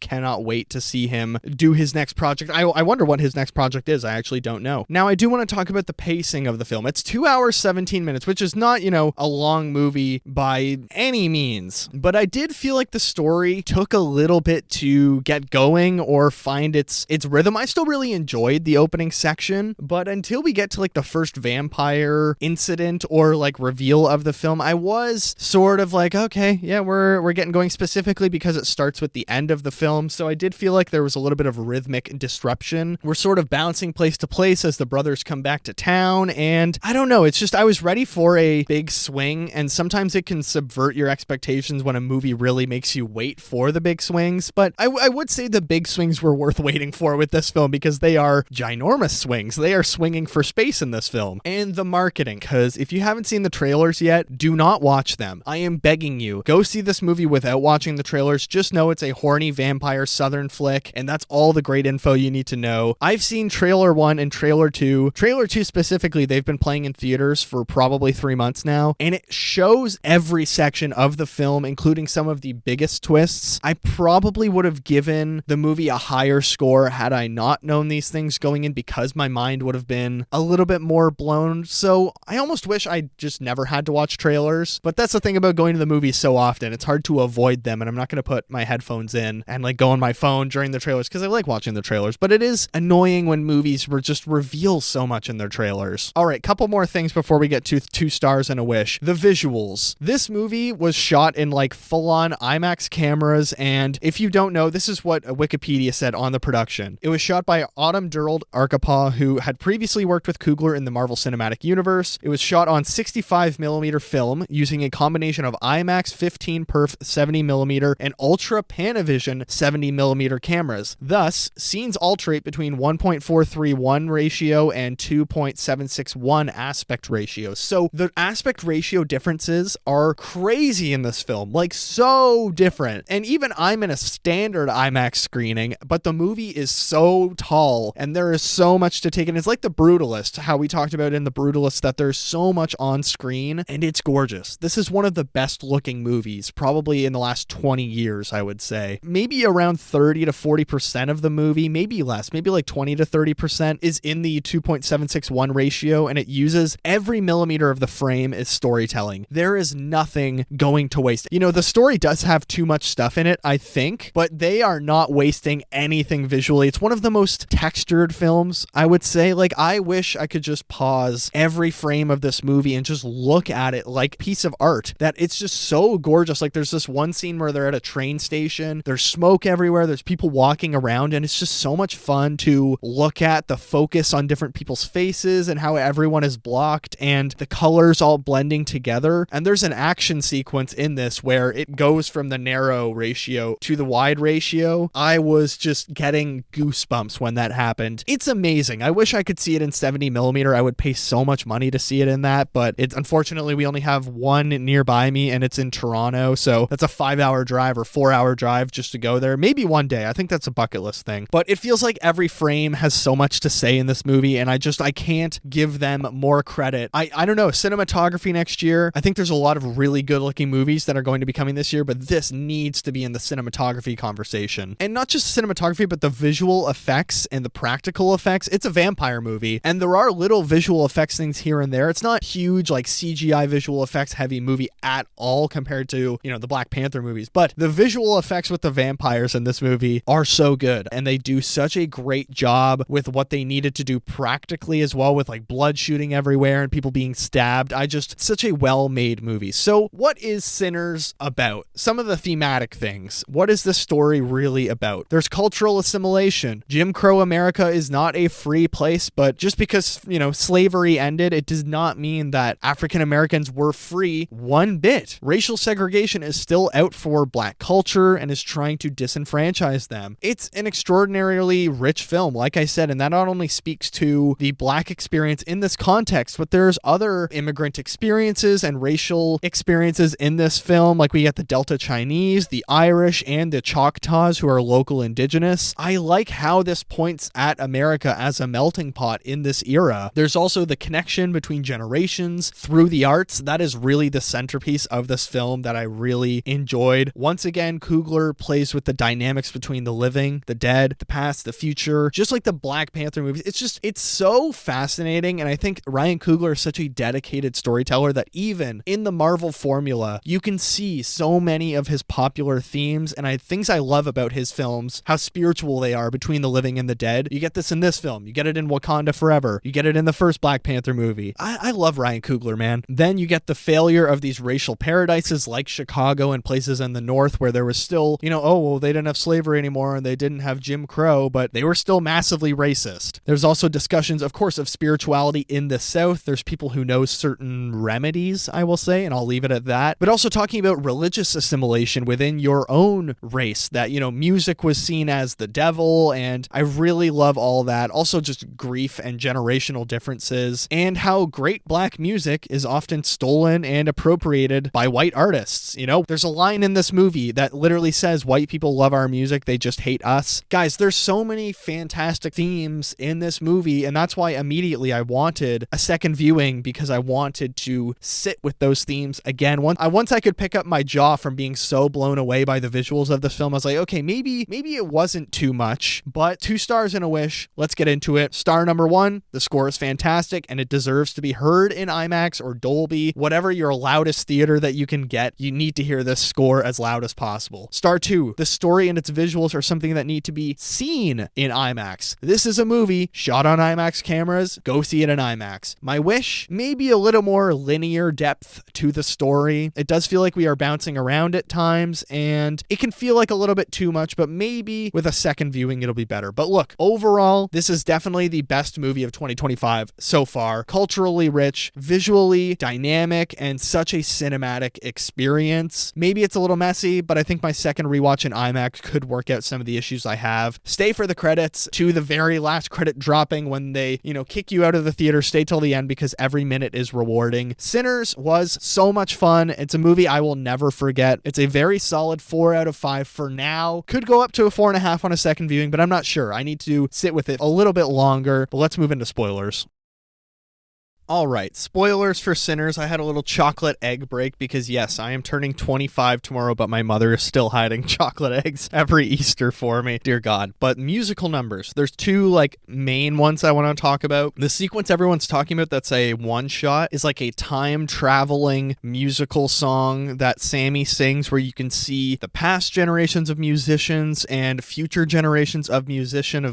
Speaker 1: cannot wait to see him do his next project. I wonder what his next project is. I actually don't know. Now, I do want to talk about the pacing of the film. It's 2 hours, 17 minutes, which is not, a long movie by any means, but I did feel like the story took a little bit to get going or find its rhythm. I still really enjoyed the opening section, but until we get to like the first vampire incident or like reveal of the film, I was sort of like, okay, yeah, we're getting going, specifically because it starts with the end of the film. So I did feel like there was a little bit of rhythmic disruption. We're sort of bouncing place to place as the brothers come back to town, and I don't know, it's just I was ready for a big swing, and sometimes it can subvert your expectations when a movie really makes you wait for the big swings, but I would say the big swings were worth waiting for with this film because they are ginormous swings. They are swinging for space in this film. And the marketing, because if you haven't seen the trailers yet, do not watch them. I am begging you, go see this movie without watching the trailers. Just know it's a horny vampire southern flick, and that's all the great info you need to know. I've seen trailer 1 and trailer 2. Trailer 2 specifically, they've been playing in theaters for probably 3 months now, and it shows every section of the film, including some of the biggest twists. I probably would have given the movie a higher score had I not known these things going in, because my mind would have been a little bit more blown. So I almost wish I just never had to watch trailers, but that's the thing about going to the movies so often. It's hard to avoid them, and I'm not going to put my headphones in and like go on my phone during the trailers because I like watching the trailers, but it is annoying when movies just reveal so much in their trailers. All right, couple more things before we get to 2 stars and a wish. The visuals. This movie was shot in like full-on IMAX cameras, and if you don't know, this is what Wikipedia said on the production. It was shot by Autumn Durald Arkapaw, who had previously worked with Coogler in the Marvel Cinematic Universe. It was shot on 65mm film using a combination of IMAX 15 perf 70mm and Ultra Panavision 70mm cameras. Thus, scenes alternate between 1.431 ratio and 2.761 aspect ratio. So the aspect ratio differences are crazy in this film, like so different. And even I'm in a standard IMAX screening, but the movie is so tall and there is so much to take in. It's like The Brutalist, how we talked about in The Brutalist, that there's so much on screen and it's gorgeous. This is one of the best looking movies probably in the last 20 years, I would say. Maybe around 30 to 40% of the movie, maybe less, maybe like 20 to 30% is in the 2.761 ratio, and it uses every millimeter of the frame as storytelling. There is nothing going to waste. The story does have too much stuff in it, I think, but they are not wasting anything visually. It's one of the most textured films, I would say. Like, I wish I could just pause every frame of this movie and just look at it like a piece of art, that it's just so gorgeous. Like, there's this one scene where they're at a train station, there's smoke everywhere, there's people walking around, and it's just so much fun to look at the focus on different people's faces and how everyone is blocked and the colors all blending together. And there's an action sequence in this where it goes from the narrow ratio to the wide ratio. I was just getting goosebumps when that happened. It's amazing. I wish I could see it in 70mm. I would pay so much money to see it in that, but unfortunately we only have one nearby me and it's in Toronto, so that's a 5-hour drive or 4-hour drive just to go there. Maybe one day. I think that's a bucket list thing. But it feels like every frame has so much to say in this movie, and I can't give them more credit. I don't know, cinematography next year, I think there's a lot of really good looking movies that are going to be coming this year, but this needs to be in the cinematography conversation. And not just cinematography, but the visual effects and the practical effects. It's a vampire movie, and there are little visual effects things here and there. It's not huge, like CGI visual effects heavy movie at all compared to, the Black Panther movies. But the visual effects with the vampires in this movie are so good, and they do such a great job with what they needed to do practically as well, with like blood shooting everywhere and people being stabbed. Such a well-made movie. So what is Sinners about? Some of the thematic things. What is this story really about? There's cultural assimilation. Jim Crow America is not a free place, but just because, slavery ended, it does not mean that African Americans were free one bit. Racial segregation is still out for Black culture and is trying to disenfranchise them. It's an extraordinarily rich film, like I said, and that not only speaks to the Black experience in this context, but there's other immigrant experiences and racial experiences in this film. Like we get the Delta Chinese, the Irish, and the Choctaws, who are local indigenous. I like how this points at America as a melting pot in this era. There's also the connection between generations through the arts. That is really the centerpiece of this film that I really enjoyed. Once again, Coogler plays with the dynamics between the living, the dead, the past, the future, just like the Black Panther movies. It's so fascinating, and I think Ryan Coogler is such a dedicated storyteller that even in the Marvel formula, you can see so many of his popular themes, and things I love about his films, how spiritual they are between the living and the dead. You get this in this film. You get it in Wakanda Forever. You get it in the first Black Panther movie. I love Ryan Coogler, man. Then you get the failure of these racial paradises like Chicago and places in the North where there was still, they didn't have slavery anymore and they didn't have Jim Crow, but they were still massively racist. There's also discussions, of course, of spirituality in the South. There's people who know certain remedies, I will say, and I'll leave it at that. But also talking about religious assimilation within your own race, that, music was seen as the devil, and I really love all that. Also just grief and generational differences, and how great Black music is often stolen and appropriated by white artists. There's a line in this movie that literally says, white people love our music, they just hate us. Guys, there's so many fantastic themes in this movie, and that's why immediately I wanted a second viewing, because I wanted to sit with those themes again. Once I could pick up my jaw from being so blown away by the visuals of this film, I was like, okay, maybe it wasn't too much, but 2 stars and a wish. Let's get into it. Star number 1, the score is fantastic, and it deserves to be heard in IMAX or Dolby, whatever your loudest theater that you can get. You need to hear this score as loud as possible. Star 2, the story and its visuals are something that need to be seen in IMAX. This is a movie shot on IMAX cameras. Go see it in IMAX. My wish, maybe a little more linear depth to the story. It does feel like we are bouncing around at times, and it can feel like a little bit too much, but maybe with a second viewing it'll be better. But look, overall, this is definitely the best movie of 2025 so far. Culturally rich, visually dynamic, and such a cinematic experience. Maybe it's a little messy, but I think my second rewatch in IMAX could work out some of the issues I have. Stay for the credits, to the very last credit dropping when they, kick you out of the theater. Stay till the end because every minute is rewarding. Sinners was so much fun. It's a movie I will never forget. It's a very solid 4 out of 5 for now. Could go up to a 4.5 on a second viewing, but I'm not sure. I need to sit with it a little bit longer, but let's move into spoilers. All right, spoilers for Sinners. I had a little chocolate egg break because, yes, I am turning 25 tomorrow, but my mother is still hiding chocolate eggs every Easter for me. Dear God. But musical numbers. There's 2, main ones I want to talk about. The sequence everyone's talking about that's a one-shot is like a time-traveling musical song that Sammy sings where you can see the past generations of musicians and future generations of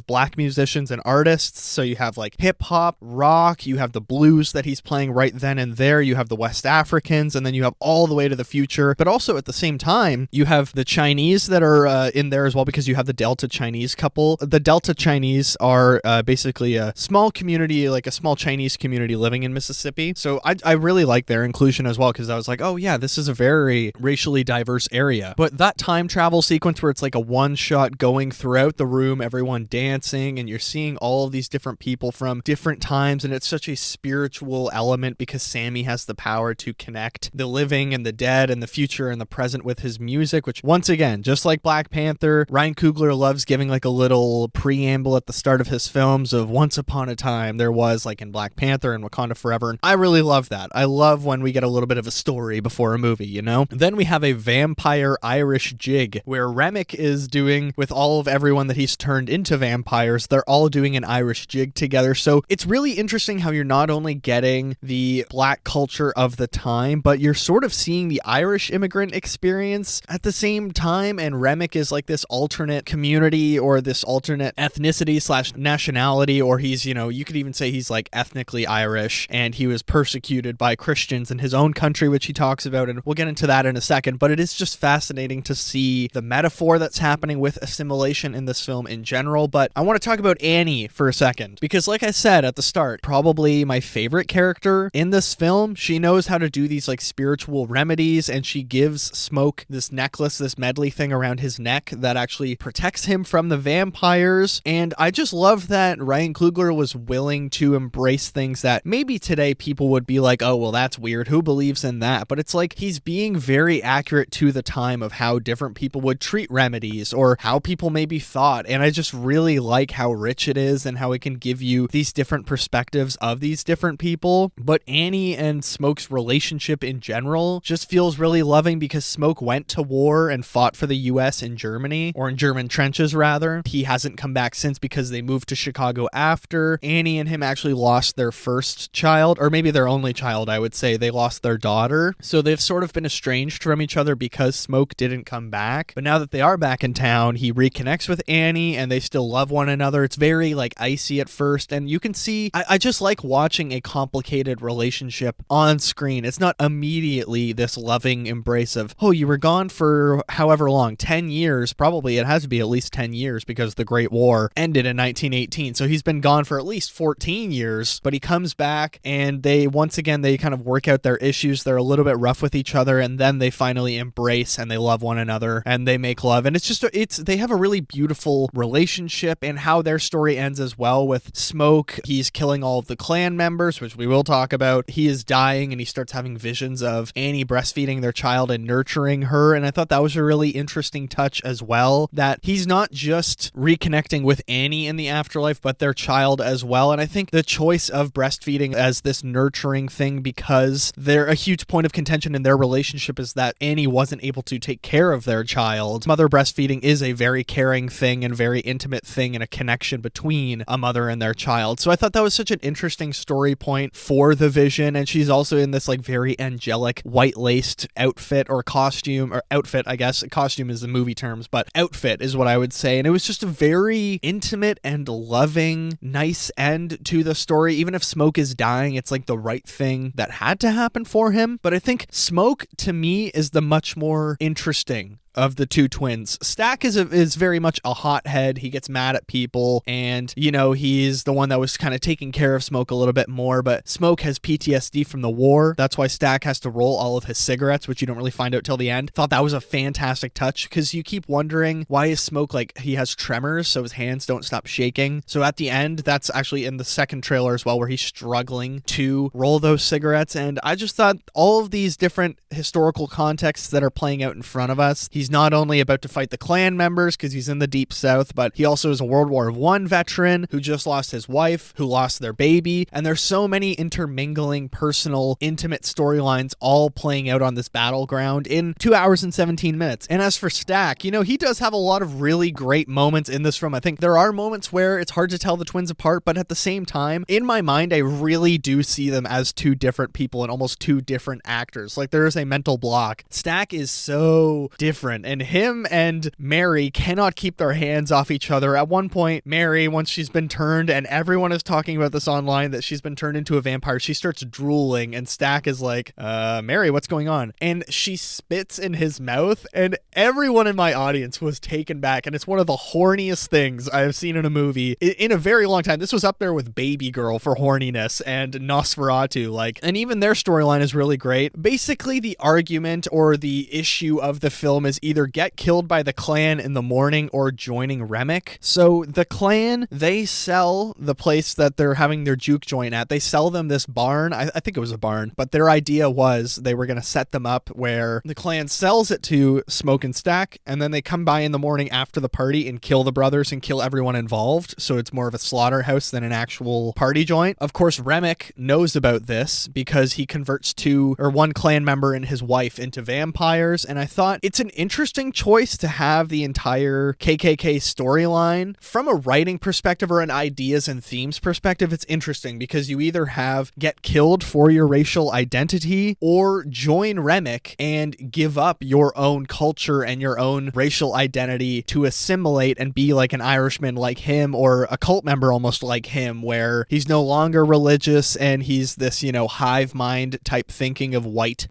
Speaker 1: Black musicians and artists. So you have, hip-hop, rock, you have the blues that he's playing right then and there, you have the West Africans, and then you have all the way to the future. But also at the same time, you have the Chinese that are in there as well, because you have the Delta Chinese couple. The Delta Chinese are basically a small community, like a small Chinese community living in Mississippi. So I really like their inclusion as well, because I was like, oh yeah, this is a very racially diverse area. But that time travel sequence where it's like a one shot going throughout the room, everyone dancing, and you're seeing all of these different people from different times, and it's such a spiritual spiritual element because Sammy has the power to connect the living and the dead and the future and the present with his music, which once again, just like Black Panther, Ryan Coogler loves giving like a little preamble at the start of his films of once upon a time there was, like in Black Panther and Wakanda Forever. And I really love that. I love when we get a little bit of a story before a movie, you know? Then we have a vampire Irish jig where Remick is doing with all of everyone that he's turned into vampires. They're all doing an Irish jig together. So it's really interesting how you're not only getting the black culture of the time, but you're sort of seeing the Irish immigrant experience at the same time. And Remick is like this alternate community or this alternate ethnicity / nationality, or he's, you know, you could even say he's like ethnically Irish and he was persecuted by Christians in his own country, which he talks about, and we'll get into that in a second. But it is just fascinating to see the metaphor that's happening with assimilation in this film in general. But I want to talk about Annie for a second, because like I said at the start, probably my favorite character in this film. She knows how to do these like spiritual remedies, and she gives Smoke this necklace, this medley thing around his neck that actually protects him from the vampires. And I just love that Ryan Coogler was willing to embrace things that maybe today people would be like, oh, well, that's weird. Who believes in that? But it's like he's being very accurate to the time of how different people would treat remedies or how people maybe thought. And I just really like how rich it is and how it can give you these different perspectives of these different people. But Annie and Smoke's relationship in general just feels really loving because Smoke went to war and fought for the US in Germany, or in German trenches rather. He hasn't come back since because they moved to Chicago after. Annie and him actually lost their first child, or maybe their only child, I would say. They lost their daughter. So they've sort of been estranged from each other because Smoke didn't come back. But now that they are back in town, he reconnects with Annie and they still love one another. It's very like icy at first, and you can see, I just like watching a complicated relationship on screen. It's not immediately this loving embrace of, oh, you were gone for however long, 10 years, probably it has to be at least 10 years because the Great War ended in 1918. So he's been gone for at least 14 years, but he comes back and they kind of work out their issues. They're a little bit rough with each other, and then they finally embrace and they love one another and they make love. And they have a really beautiful relationship, and how their story ends as well with Smoke. He's killing all of the clan members, which we will talk about. He is dying and he starts having visions of Annie breastfeeding their child and nurturing her. And I thought that was a really interesting touch as well, that he's not just reconnecting with Annie in the afterlife, but their child as well. And I think the choice of breastfeeding as this nurturing thing, because they're a huge point of contention in their relationship, is that Annie wasn't able to take care of their child. Mother breastfeeding is a very caring thing and very intimate thing, and a connection between a mother and their child. So I thought that was such an interesting story point for the Vision. And she's also in this like very angelic white laced outfit or costume, or outfit, I guess. Costume is the movie terms, but outfit is what I would say. And it was just a very intimate and loving, nice end to the story. Even if Smoke is dying, it's like the right thing that had to happen for him. But I think Smoke, to me, is the much more interesting of the two twins. Stack is very much a hothead. He gets mad at people, and you know, he's the one that was kind of taking care of Smoke a little bit more, but Smoke has PTSD from the war. That's why Stack has to roll all of his cigarettes, which you don't really find out till the end. Thought that was a fantastic touch, because you keep wondering, why is Smoke like, he has tremors so his hands don't stop shaking. So at the end, that's actually in the second trailer as well, where he's struggling to roll those cigarettes. And I just thought all of these different historical contexts that are playing out in front of us. He's not only about to fight the clan members because he's in the Deep South, but he also is a World War I veteran who just lost his wife, who lost their baby. And there's so many intermingling, personal, intimate storylines all playing out on this battleground in 2 hours and 17 minutes. And as for Stack, you know, he does have a lot of really great moments in this film. I think there are moments where it's hard to tell the twins apart, but at the same time, in my mind, I really do see them as two different people and almost two different actors. Like, there is a mental block. Stack is so different, and him and Mary cannot keep their hands off each other. At one point, Mary, once she's been turned, and everyone is talking about this online, that she's been turned into a vampire, she starts drooling, and Stack is like, Mary, what's going on? And she spits in his mouth, and everyone in my audience was taken back, and it's one of the horniest things I have seen in a movie in a very long time. This was up there with Baby Girl for horniness and Nosferatu, like, and even their storyline is really great. Basically, the argument or the issue of the film is either get killed by the clan in the morning or joining Remick. So the clan, they sell the place that they're having their juke joint at. They sell them this barn. I think it was a barn, but their idea was they were going to set them up where the clan sells it to Smoke and Stack, and then they come by in the morning after the party and kill the brothers and kill everyone involved. So it's more of a slaughterhouse than an actual party joint. Of course, Remick knows about this because he converts one clan member and his wife into vampires. And I thought it's an interesting choice to have the entire KKK storyline from a writing perspective or an ideas and themes perspective. It's interesting because you either have get killed for your racial identity or join Remick and give up your own culture and your own racial identity to assimilate and be like an Irishman like him, or a cult member almost like him, where he's no longer religious and he's this, hive mind type thinking of white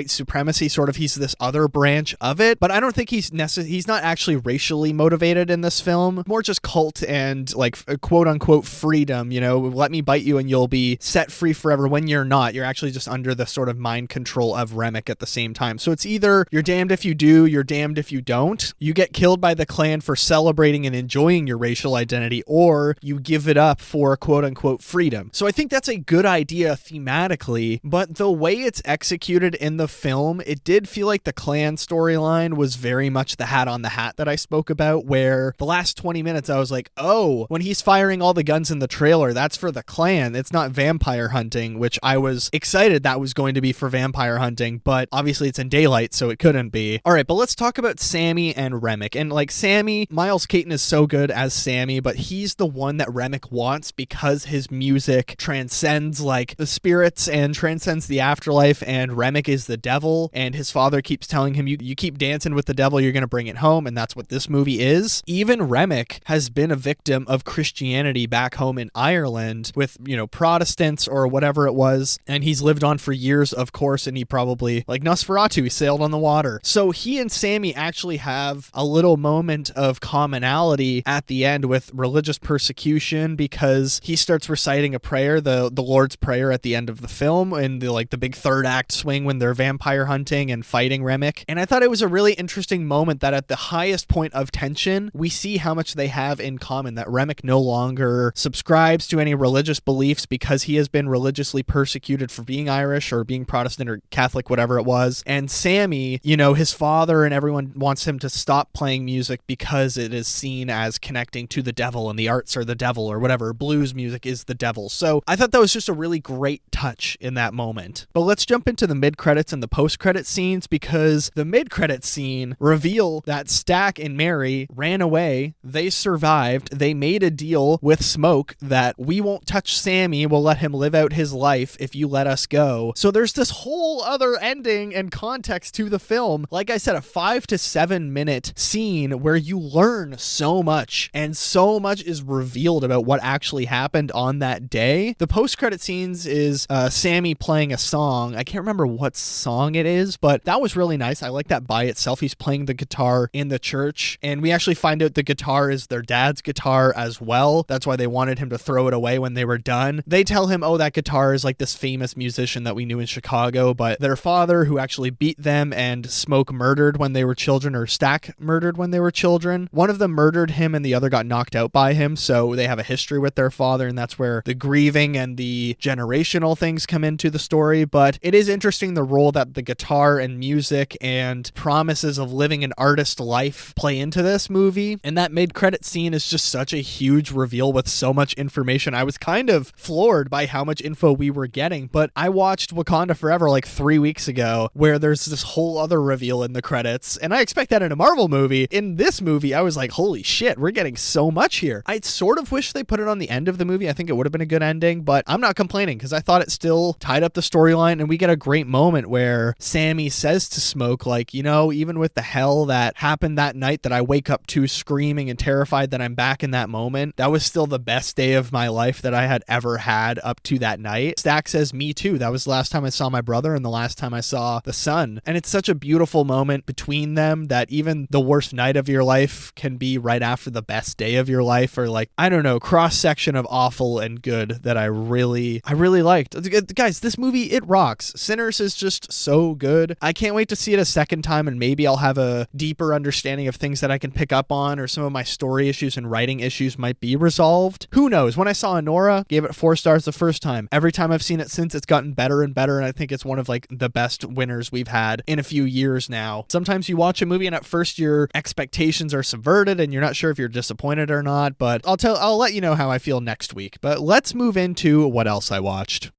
Speaker 1: supremacy, sort of. He's this other branch of it, but I don't think he's not actually racially motivated in this film. More just cult and like quote unquote freedom, let me bite you and you'll be set free forever, when you're not. You're actually just under the sort of mind control of Remick at the same time. So it's either you're damned if you do, you're damned if you don't. You get killed by the clan for celebrating and enjoying your racial identity, or you give it up for quote unquote freedom. So I think that's a good idea thematically, but the way it's executed in the film, it did feel like the clan storyline was very much the hat on the hat that I spoke about, where the last 20 minutes I was like, oh, when he's firing all the guns in the trailer, that's for the clan. It's not vampire hunting, which I was excited that was going to be for vampire hunting, but obviously it's in daylight, so it couldn't be. All right, but let's talk about Sammy and Remick. And like Sammy, Miles Caton is so good as Sammy, but he's the one that Remick wants because his music transcends like the spirits and transcends the afterlife, and Remick is the devil, and his father keeps telling him, you keep dancing with the devil, you're going to bring it home, and that's what this movie is. Even Remick has been a victim of Christianity back home in Ireland with, Protestants or whatever it was, and he's lived on for years, of course, and he probably, like Nosferatu, he sailed on the water. So he and Sammy actually have a little moment of commonality at the end with religious persecution, because he starts reciting a prayer, the Lord's Prayer, at the end of the film, in the big third act swing when they're vampire hunting and fighting Remick. And I thought it was a really interesting moment that at the highest point of tension, we see how much they have in common, that Remick no longer subscribes to any religious beliefs because he has been religiously persecuted for being Irish or being Protestant or Catholic, whatever it was. And Sammy, his father and everyone wants him to stop playing music because it is seen as connecting to the devil, and the arts are the devil, or whatever. Blues music is the devil. So I thought that was just a really great touch in that moment. But let's jump into the mid-credits and the post-credit scenes, because the mid-credit scene reveal that Stack and Mary ran away, they survived, they made a deal with Smoke that we won't touch Sammy, we'll let him live out his life if you let us go. So there's this whole other ending and context to the film. Like I said, a 5 to 7 minute scene where you learn so much, and so much is revealed about what actually happened on that day. The post-credit scenes is Sammy playing a song. I can't remember what song it is, but that was really nice. I like that by itself. He's playing the guitar in the church, and we actually find out the guitar is their dad's guitar as well. That's why they wanted him to throw it away when they were done. They tell him, oh, that guitar is like this famous musician that we knew in Chicago, but their father, who actually beat them and Smoke murdered when they were children, or Stack murdered when they were children. One of them murdered him and the other got knocked out by him, so they have a history with their father, and that's where the grieving and the generational things come into the story. But it is interesting the role that the guitar and music and promises of living an artist life play into this movie. And that mid-credit scene is just such a huge reveal with so much information. I was kind of floored by how much info we were getting, but I watched Wakanda Forever like 3 weeks ago, where there's this whole other reveal in the credits, and I expect that in a Marvel movie. In this movie, I was like, holy shit, we're getting so much here. I sort of wish they put it on the end of the movie. I think it would have been a good ending, but I'm not complaining because I thought it still tied up the storyline, and we get a great moment where Sammy says to Smoke, like, even with the hell that happened that night that I wake up to screaming and terrified that I'm back in that moment, that was still the best day of my life that I had ever had up to that night. Stack says, me too. That was the last time I saw my brother and the last time I saw the sun. And it's such a beautiful moment between them that even the worst night of your life can be right after the best day of your life, or like, I don't know, cross section of awful and good that I really liked. Guys, this movie, it rocks. Sinners is just so good. I can't wait to see it a second time, and maybe I'll have a deeper understanding of things that I can pick up on, or some of my story issues and writing issues might be resolved. Who knows? When I saw Anora, gave it 4 stars the first time. Every time I've seen it since, it's gotten better and better, and I think it's one of like the best winners we've had in a few years now. Sometimes you watch a movie and at first your expectations are subverted and you're not sure if you're disappointed or not, but I'll let you know how I feel next week. But let's move into what else I watched.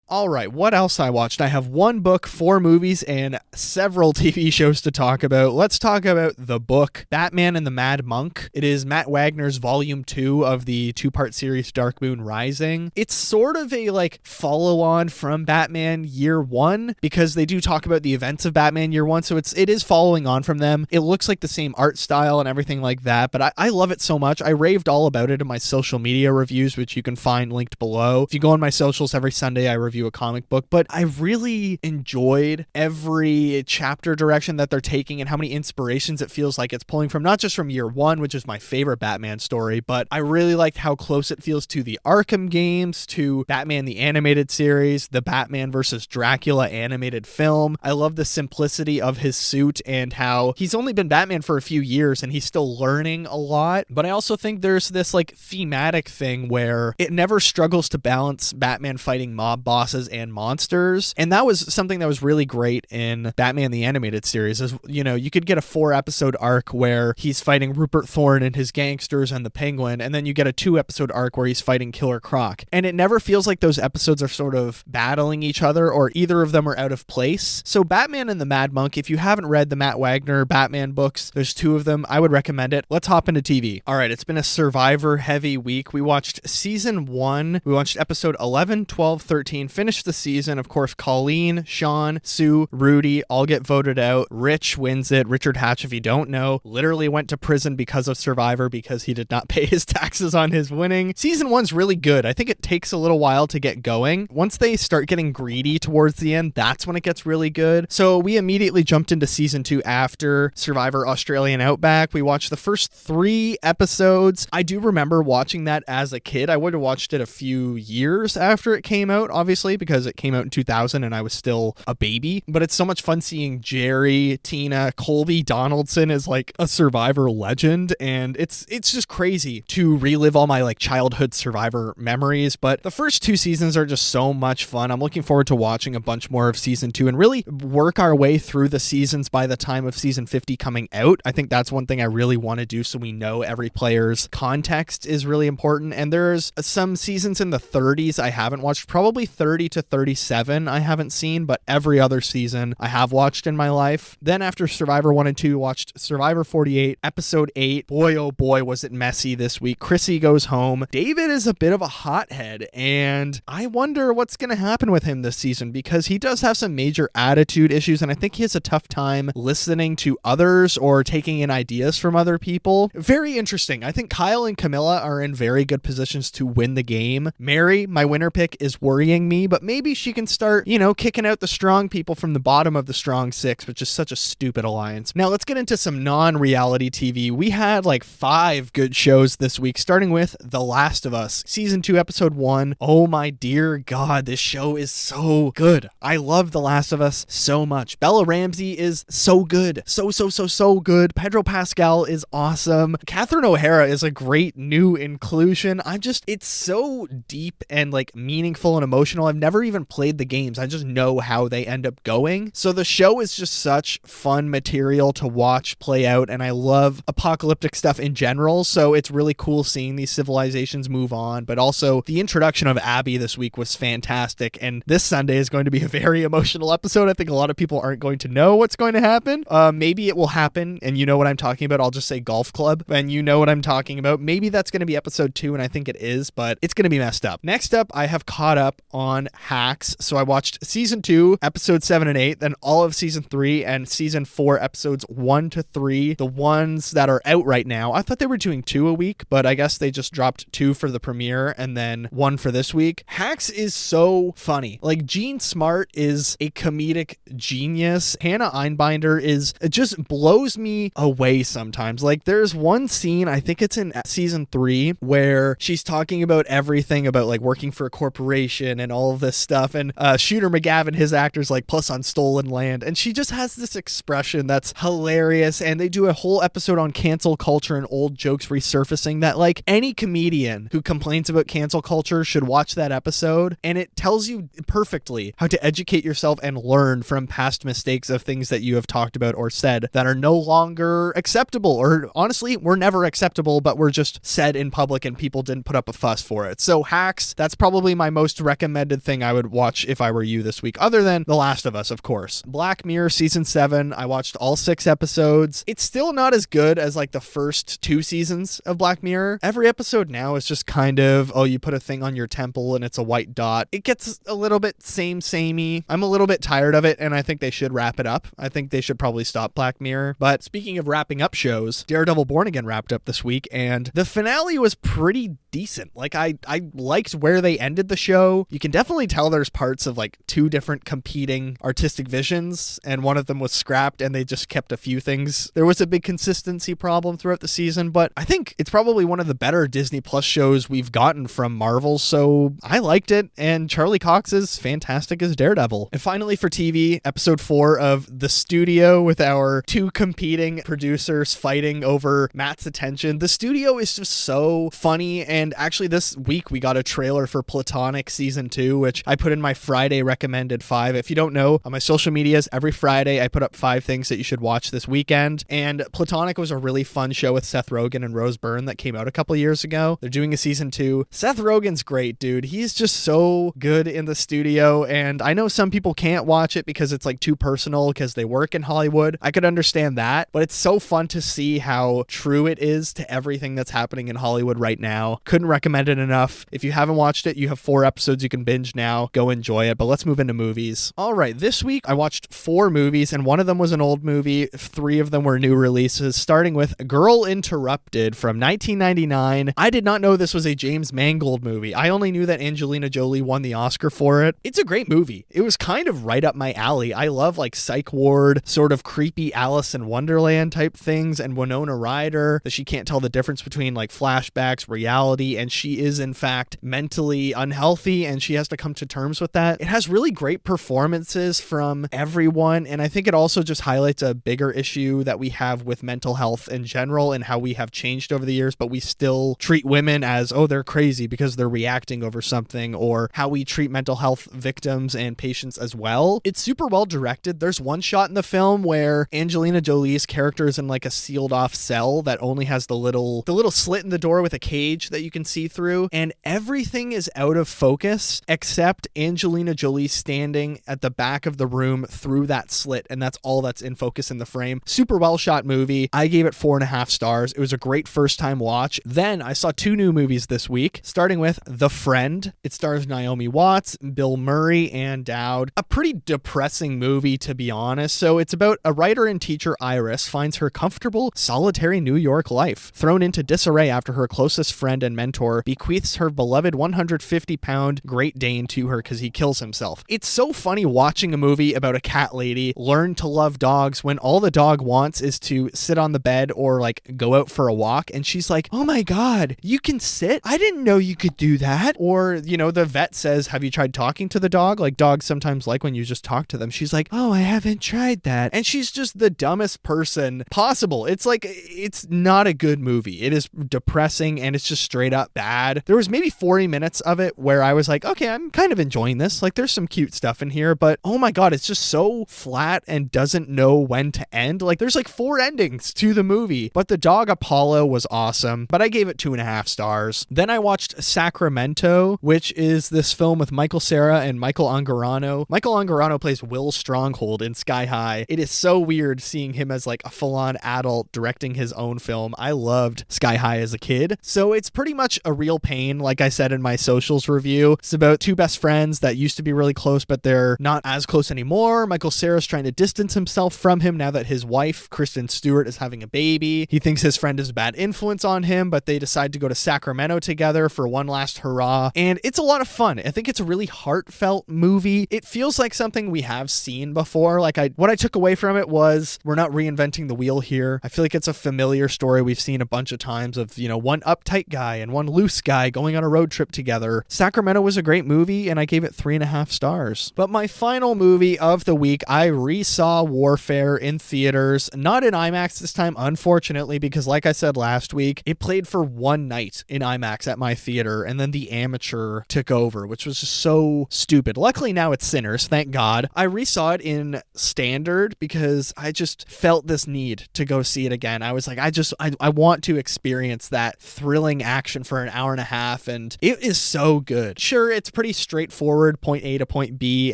Speaker 1: All right, what else I watched? I have 1 book, 4 movies, and several TV shows to talk about. Let's talk about the book, Batman and the Mad Monk. It is Matt Wagner's volume 2 of the 2-part series Dark Moon Rising. It's sort of a like follow-on from Batman Year 1, because they do talk about the events of Batman Year 1, so it is following on from them. It looks like the same art style and everything like that, but I love it so much. I raved all about it in my social media reviews, which you can find linked below. If you go on my socials every Sunday, I review a comic book, but I really enjoyed every chapter direction that they're taking and how many inspirations it feels like it's pulling from, not just from Year 1, which is my favorite Batman story, but I really liked how close it feels to the Arkham games, to Batman the animated series, the Batman versus Dracula animated film. I love the simplicity of his suit and how he's only been Batman for a few years and he's still learning a lot, but I also think there's this like thematic thing where it never struggles to balance Batman fighting mob bosses and monsters, and that was something that was really great in Batman the animated series. As you know, you could get a 4-episode arc where he's fighting Rupert Thorne and his gangsters and the Penguin, and then you get a 2-episode arc where he's fighting Killer Croc, and it never feels like those episodes are sort of battling each other or either of them are out of place. So Batman and the Mad Monk, if you haven't read the Matt Wagner Batman books, there's 2 of them, I would recommend it. Let's hop into TV. All right, it's been a Survivor heavy week. We watched season 1, we watched episode 11, 12, 13, finished the season. Of course, Colleen, Sean, Sue, Rudy all get voted out. Rich wins it. Richard Hatch, if you don't know, literally went to prison because of Survivor because he did not pay his taxes on his winning. Season 1's really good. I think it takes a little while to get going. Once they start getting greedy towards the end, that's when it gets really good. So we immediately jumped into season 2 after Survivor Australian Outback. We watched the first 3 episodes. I do remember watching that as a kid. I would have watched it a few years after it came out, obviously, because it came out in 2000 and I was still a baby, but it's so much fun seeing Jerry, Tina, Colby Donaldson is like a Survivor legend, and it's just crazy to relive all my like childhood Survivor memories. But the first 2 seasons are just so much fun. I'm looking forward to watching a bunch more of season 2 and really work our way through the seasons by the time of season 50 coming out. I think that's one thing I really want to do, so we know every player's context is really important. And there's some seasons in the 30s I haven't watched, probably 30 to 37 I haven't seen, but every other season I have watched in my life. Then after Survivor 1 and 2, watched Survivor 48, episode 8. Boy, oh boy, was it messy this week. Chrissy goes home. David is a bit of a hothead, and I wonder what's going to happen with him this season because he does have some major attitude issues, and I think he has a tough time listening to others or taking in ideas from other people. Very interesting. I think Kyle and Camilla are in very good positions to win the game. Mary, my winner pick, is worrying me, but maybe she can start, kicking out the strong people from the bottom of the strong 6, which is such a stupid alliance. Now let's get into some non-reality TV. We had like 5 good shows this week, starting with The Last of Us, season 2, episode 1. Oh my dear God, this show is so good. I love The Last of Us so much. Bella Ramsey is so good. So good. Pedro Pascal is awesome. Catherine O'Hara is a great new inclusion. It's so deep and like meaningful and emotional. I've never even played the games. I just know how they end up going. So the show is just such fun material to watch play out, and I love apocalyptic stuff in general, so it's really cool seeing these civilizations move on. But also the introduction of Abby this week was fantastic, and this Sunday is going to be a very emotional episode. I think a lot of people aren't going to know what's going to happen. Maybe it will happen, and you know what I'm talking about. I'll just say Golf Club, and you know what I'm talking about. Maybe that's going to be episode 2, and I think it is, but it's going to be messed up. Next up, I have caught up on Hacks. So I watched season 2, episodes 7 and 8, then all of season 3 and season 4, episodes 1 to 3, the ones that are out right now. I thought they were doing 2 a week, but I guess they just dropped 2 for the premiere and then 1 for this week. Hacks is so funny. Like, Jean Smart is a comedic genius. Hannah Einbinder it just blows me away sometimes. Like, there's one scene, I think it's in season 3, where she's talking about everything about like working for a corporation and all all of this stuff. And Shooter McGavin, his actor's like, plus on stolen land. And she just has this expression that's hilarious. And they do a whole episode on cancel culture and old jokes resurfacing that like any comedian who complains about cancel culture should watch that episode. And it tells you perfectly how to educate yourself and learn from past mistakes of things that you have talked about or said that are no longer acceptable, or honestly, were never acceptable, but were just said in public and people didn't put up a fuss for it. So Hacks, that's probably my most recommended thing I would watch if I were you this week, other than The Last of Us, of course. Black Mirror season 7, I watched all 6 episodes. It's still not as good as like the first 2 seasons of Black Mirror. Every episode now is just kind of, oh, you put a thing on your temple and it's a white dot. It gets a little bit samey. I'm a little bit tired of it, and I think they should wrap it up. I think they should probably stop Black Mirror. But speaking of wrapping up shows, Daredevil Born Again wrapped up this week, and the finale was pretty decent. Like, I liked where they ended the show. You can definitely tell there's parts of like 2 different competing artistic visions, and one of them was scrapped and they just kept a few things. There was a big consistency problem throughout the season, but I think it's probably one of the better Disney Plus shows we've gotten from Marvel, so I liked it, and Charlie Cox is fantastic as Daredevil. And finally for TV, episode 4 of The Studio, with our 2 competing producers fighting over Matt's attention. The Studio is just so funny, and actually this week we got a trailer for Platonic season 2, which I put in my Friday recommended 5. If you don't know, on my social medias, every Friday I put up 5 things that you should watch this weekend, and Platonic was a really fun show with Seth Rogen and Rose Byrne that came out a couple years ago. They're doing a season 2. Seth Rogen's great, dude. He's just so good in The Studio, and I know some people can't watch it because it's like too personal because they work in Hollywood. I could understand that, but it's so fun to see how true it is to everything that's happening in Hollywood right now. Couldn't recommend it enough. If you haven't watched it, you have 4 episodes you can binge now. Go enjoy it, but let's move into movies. All right, this week I watched 4 movies, and one of them was an old movie. 3 of them were new releases, starting with Girl Interrupted from 1999. I did not know this was a James Mangold movie. I only knew that Angelina Jolie won the Oscar for it. It's a great movie. It was kind of right up my alley. I love like Psych Ward, sort of creepy Alice in Wonderland type things, and Winona Ryder, that she can't tell the difference between like flashbacks, reality, and she is in fact mentally unhealthy and she has to come to terms with that. It has really great performances from everyone, and I think it also just highlights a bigger issue that we have with mental health in general and how we have changed over the years, but we still treat women as, oh, they're crazy because they're reacting over something, or how we treat mental health victims and patients as well. It's super well directed. There's one shot in the film where Angelina Jolie's character is in like a sealed off cell that only has the little slit in the door with a cage that you can see through, and everything is out of focus except Angelina Jolie standing at the back of the room through that slit, and that's all that's in focus in the frame. Super well shot movie. I gave it 4.5 stars. It was a great first time watch. Then I saw 2 new movies this week, starting with The Friend. It stars Naomi Watts, Bill Murray, and Dowd. A pretty depressing movie, to be honest. So it's about a writer and teacher, Iris, finds her comfortable, solitary New York life thrown into disarray after her closest friend and mentor bequeaths her beloved 150-pound Great Dane to her because he kills himself. It's so funny watching a movie about a cat lady learn to love dogs when all the dog wants is to sit on the bed or like go out for a walk, and she's like, oh my god, you can sit? I didn't know you could do that. Or, you know, the vet says, have you tried talking to the dog? Like, dogs sometimes like when you just talk to them. She's like, oh, I haven't tried that. And she's just the dumbest person possible. It's like, it's not a good movie. It is depressing and it's just straight up bad. There was maybe 40 minutes of it where I was like, okay, I'm kind of enjoying this. Like, there's some cute stuff in here, but oh my god, it's just so flat and doesn't know when to end. Like, there's like 4 endings to the movie, but the dog Apollo was awesome, but I gave it 2.5 stars. Then I watched Sacramento, which is this film with Michael Cera and Michael Angarano. Michael Angarano plays Will Stronghold in Sky High. It is so weird seeing him as like a full-on adult directing his own film. I loved Sky High as a kid. So it's pretty much a real pain, like I said in my socials review. It's about 2 best friends that used to be really close, but they're not as close anymore. Michael Cera's trying to distance himself from him now that his wife, Kristen Stewart, is having a baby. He thinks his friend is a bad influence on him, but they decide to go to Sacramento together for one last hurrah. And it's a lot of fun. I think it's a really heartfelt movie. It feels like something we have seen before. Like, what I took away from it was, we're not reinventing the wheel here. I feel like it's a familiar story we've seen a bunch of times of, you know, one uptight guy and one loose guy going on a road trip together. Sacramento was a great movie. movie, and I gave it 3.5 stars. But my final movie of the week, I resaw Warfare in theaters, not in IMAX this time, unfortunately, because like I said last week, it played for one night in IMAX at my theater, and then the Amateur took over, which was just so stupid. Luckily now it's Sinners, thank God. I resaw it in standard because I just felt this need to go see it again. I was like, I want to experience that thrilling action for an hour and a half, and it is so good. Sure, it's pretty straightforward, point A to point B,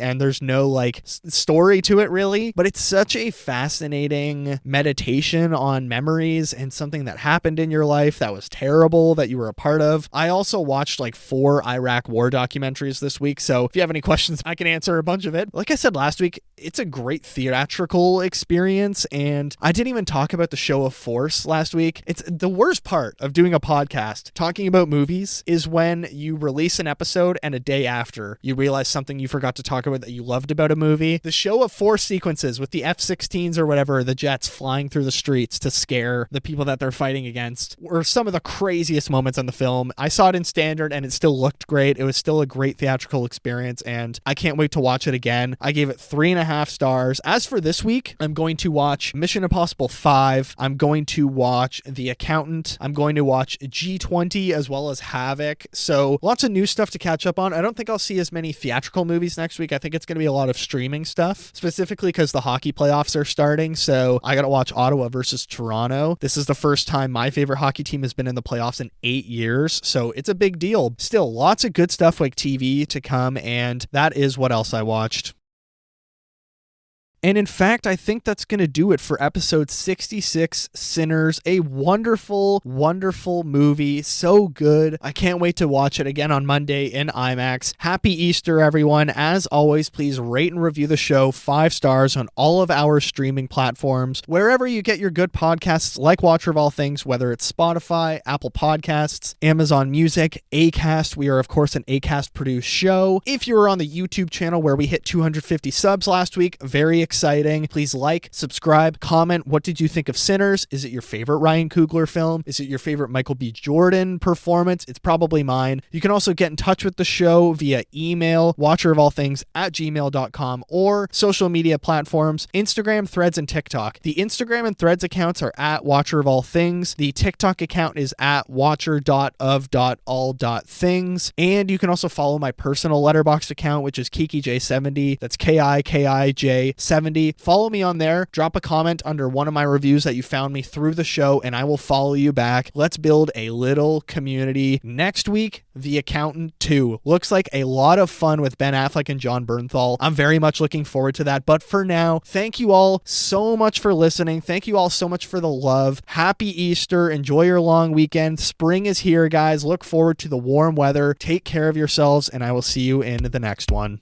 Speaker 1: and there's no like story to it really, but it's such a fascinating meditation on memories and something that happened in your life that was terrible that you were a part of. I also watched like 4 Iraq war documentaries this week, so if you have any questions, I can answer a bunch of it. Like I said last week, it's a great theatrical experience, and I didn't even talk about the show of Force last week. It's the worst part of doing a podcast talking about movies is when you release an episode and a day after you realize something you forgot to talk about that you loved about a movie. The show of Force sequences with the F-16s or whatever, the jets flying through the streets to scare the people that they're fighting against, were some of the craziest moments in the film. I saw it in standard and it still looked great. It was still a great theatrical experience, and I can't wait to watch it again. I gave it 3.5 stars. As for this week, I'm going to watch Mission Impossible 5. I'm going to watch The Accountant. I'm going to watch G20 as well as Havoc. So lots of new stuff to catch up on. I don't think I'll see as many theatrical movies next week. I think it's going to be a lot of streaming stuff, specifically because the hockey playoffs are starting. So I got to watch Ottawa versus Toronto. This is the first time my favorite hockey team has been in the playoffs in 8 years. So it's a big deal. Still, lots of good stuff like TV to come. And that is what else I watched. And in fact, I think that's going to do it for episode 66, Sinners. A wonderful, wonderful movie. So good. I can't wait to watch it again on Monday in IMAX. Happy Easter, everyone. As always, please rate and review the show 5 stars on all of our streaming platforms. Wherever you get your good podcasts like Watcher of All Things, whether it's Spotify, Apple Podcasts, Amazon Music, Acast. We are, of course, an Acast-produced show. If you were on the YouTube channel where we hit 250 subs last week, very exciting. Please like, subscribe, comment. What did you think of Sinners? Is it your favorite Ryan Coogler film? Is it your favorite Michael B. Jordan performance? It's probably mine. You can also get in touch with the show via email, watcherofallthings@gmail.com, or social media platforms, Instagram, Threads, and TikTok. The Instagram and Threads accounts are at Watcher of All Things. The TikTok account is at watcher.of.all.things. And you can also follow my personal Letterboxd account, which is KikiJ70. That's KIKIJ70. Follow me on there. Drop a comment under one of my reviews that you found me through the show, and I will follow you back. Let's build a little community. Next week, The Accountant 2. Looks like a lot of fun with Ben Affleck and Jon Bernthal. I'm very much looking forward to that. But for now, thank you all so much for listening. Thank you all so much for the love. Happy Easter. Enjoy your long weekend. Spring is here, guys. Look forward to the warm weather. Take care of yourselves, and I will see you in the next one.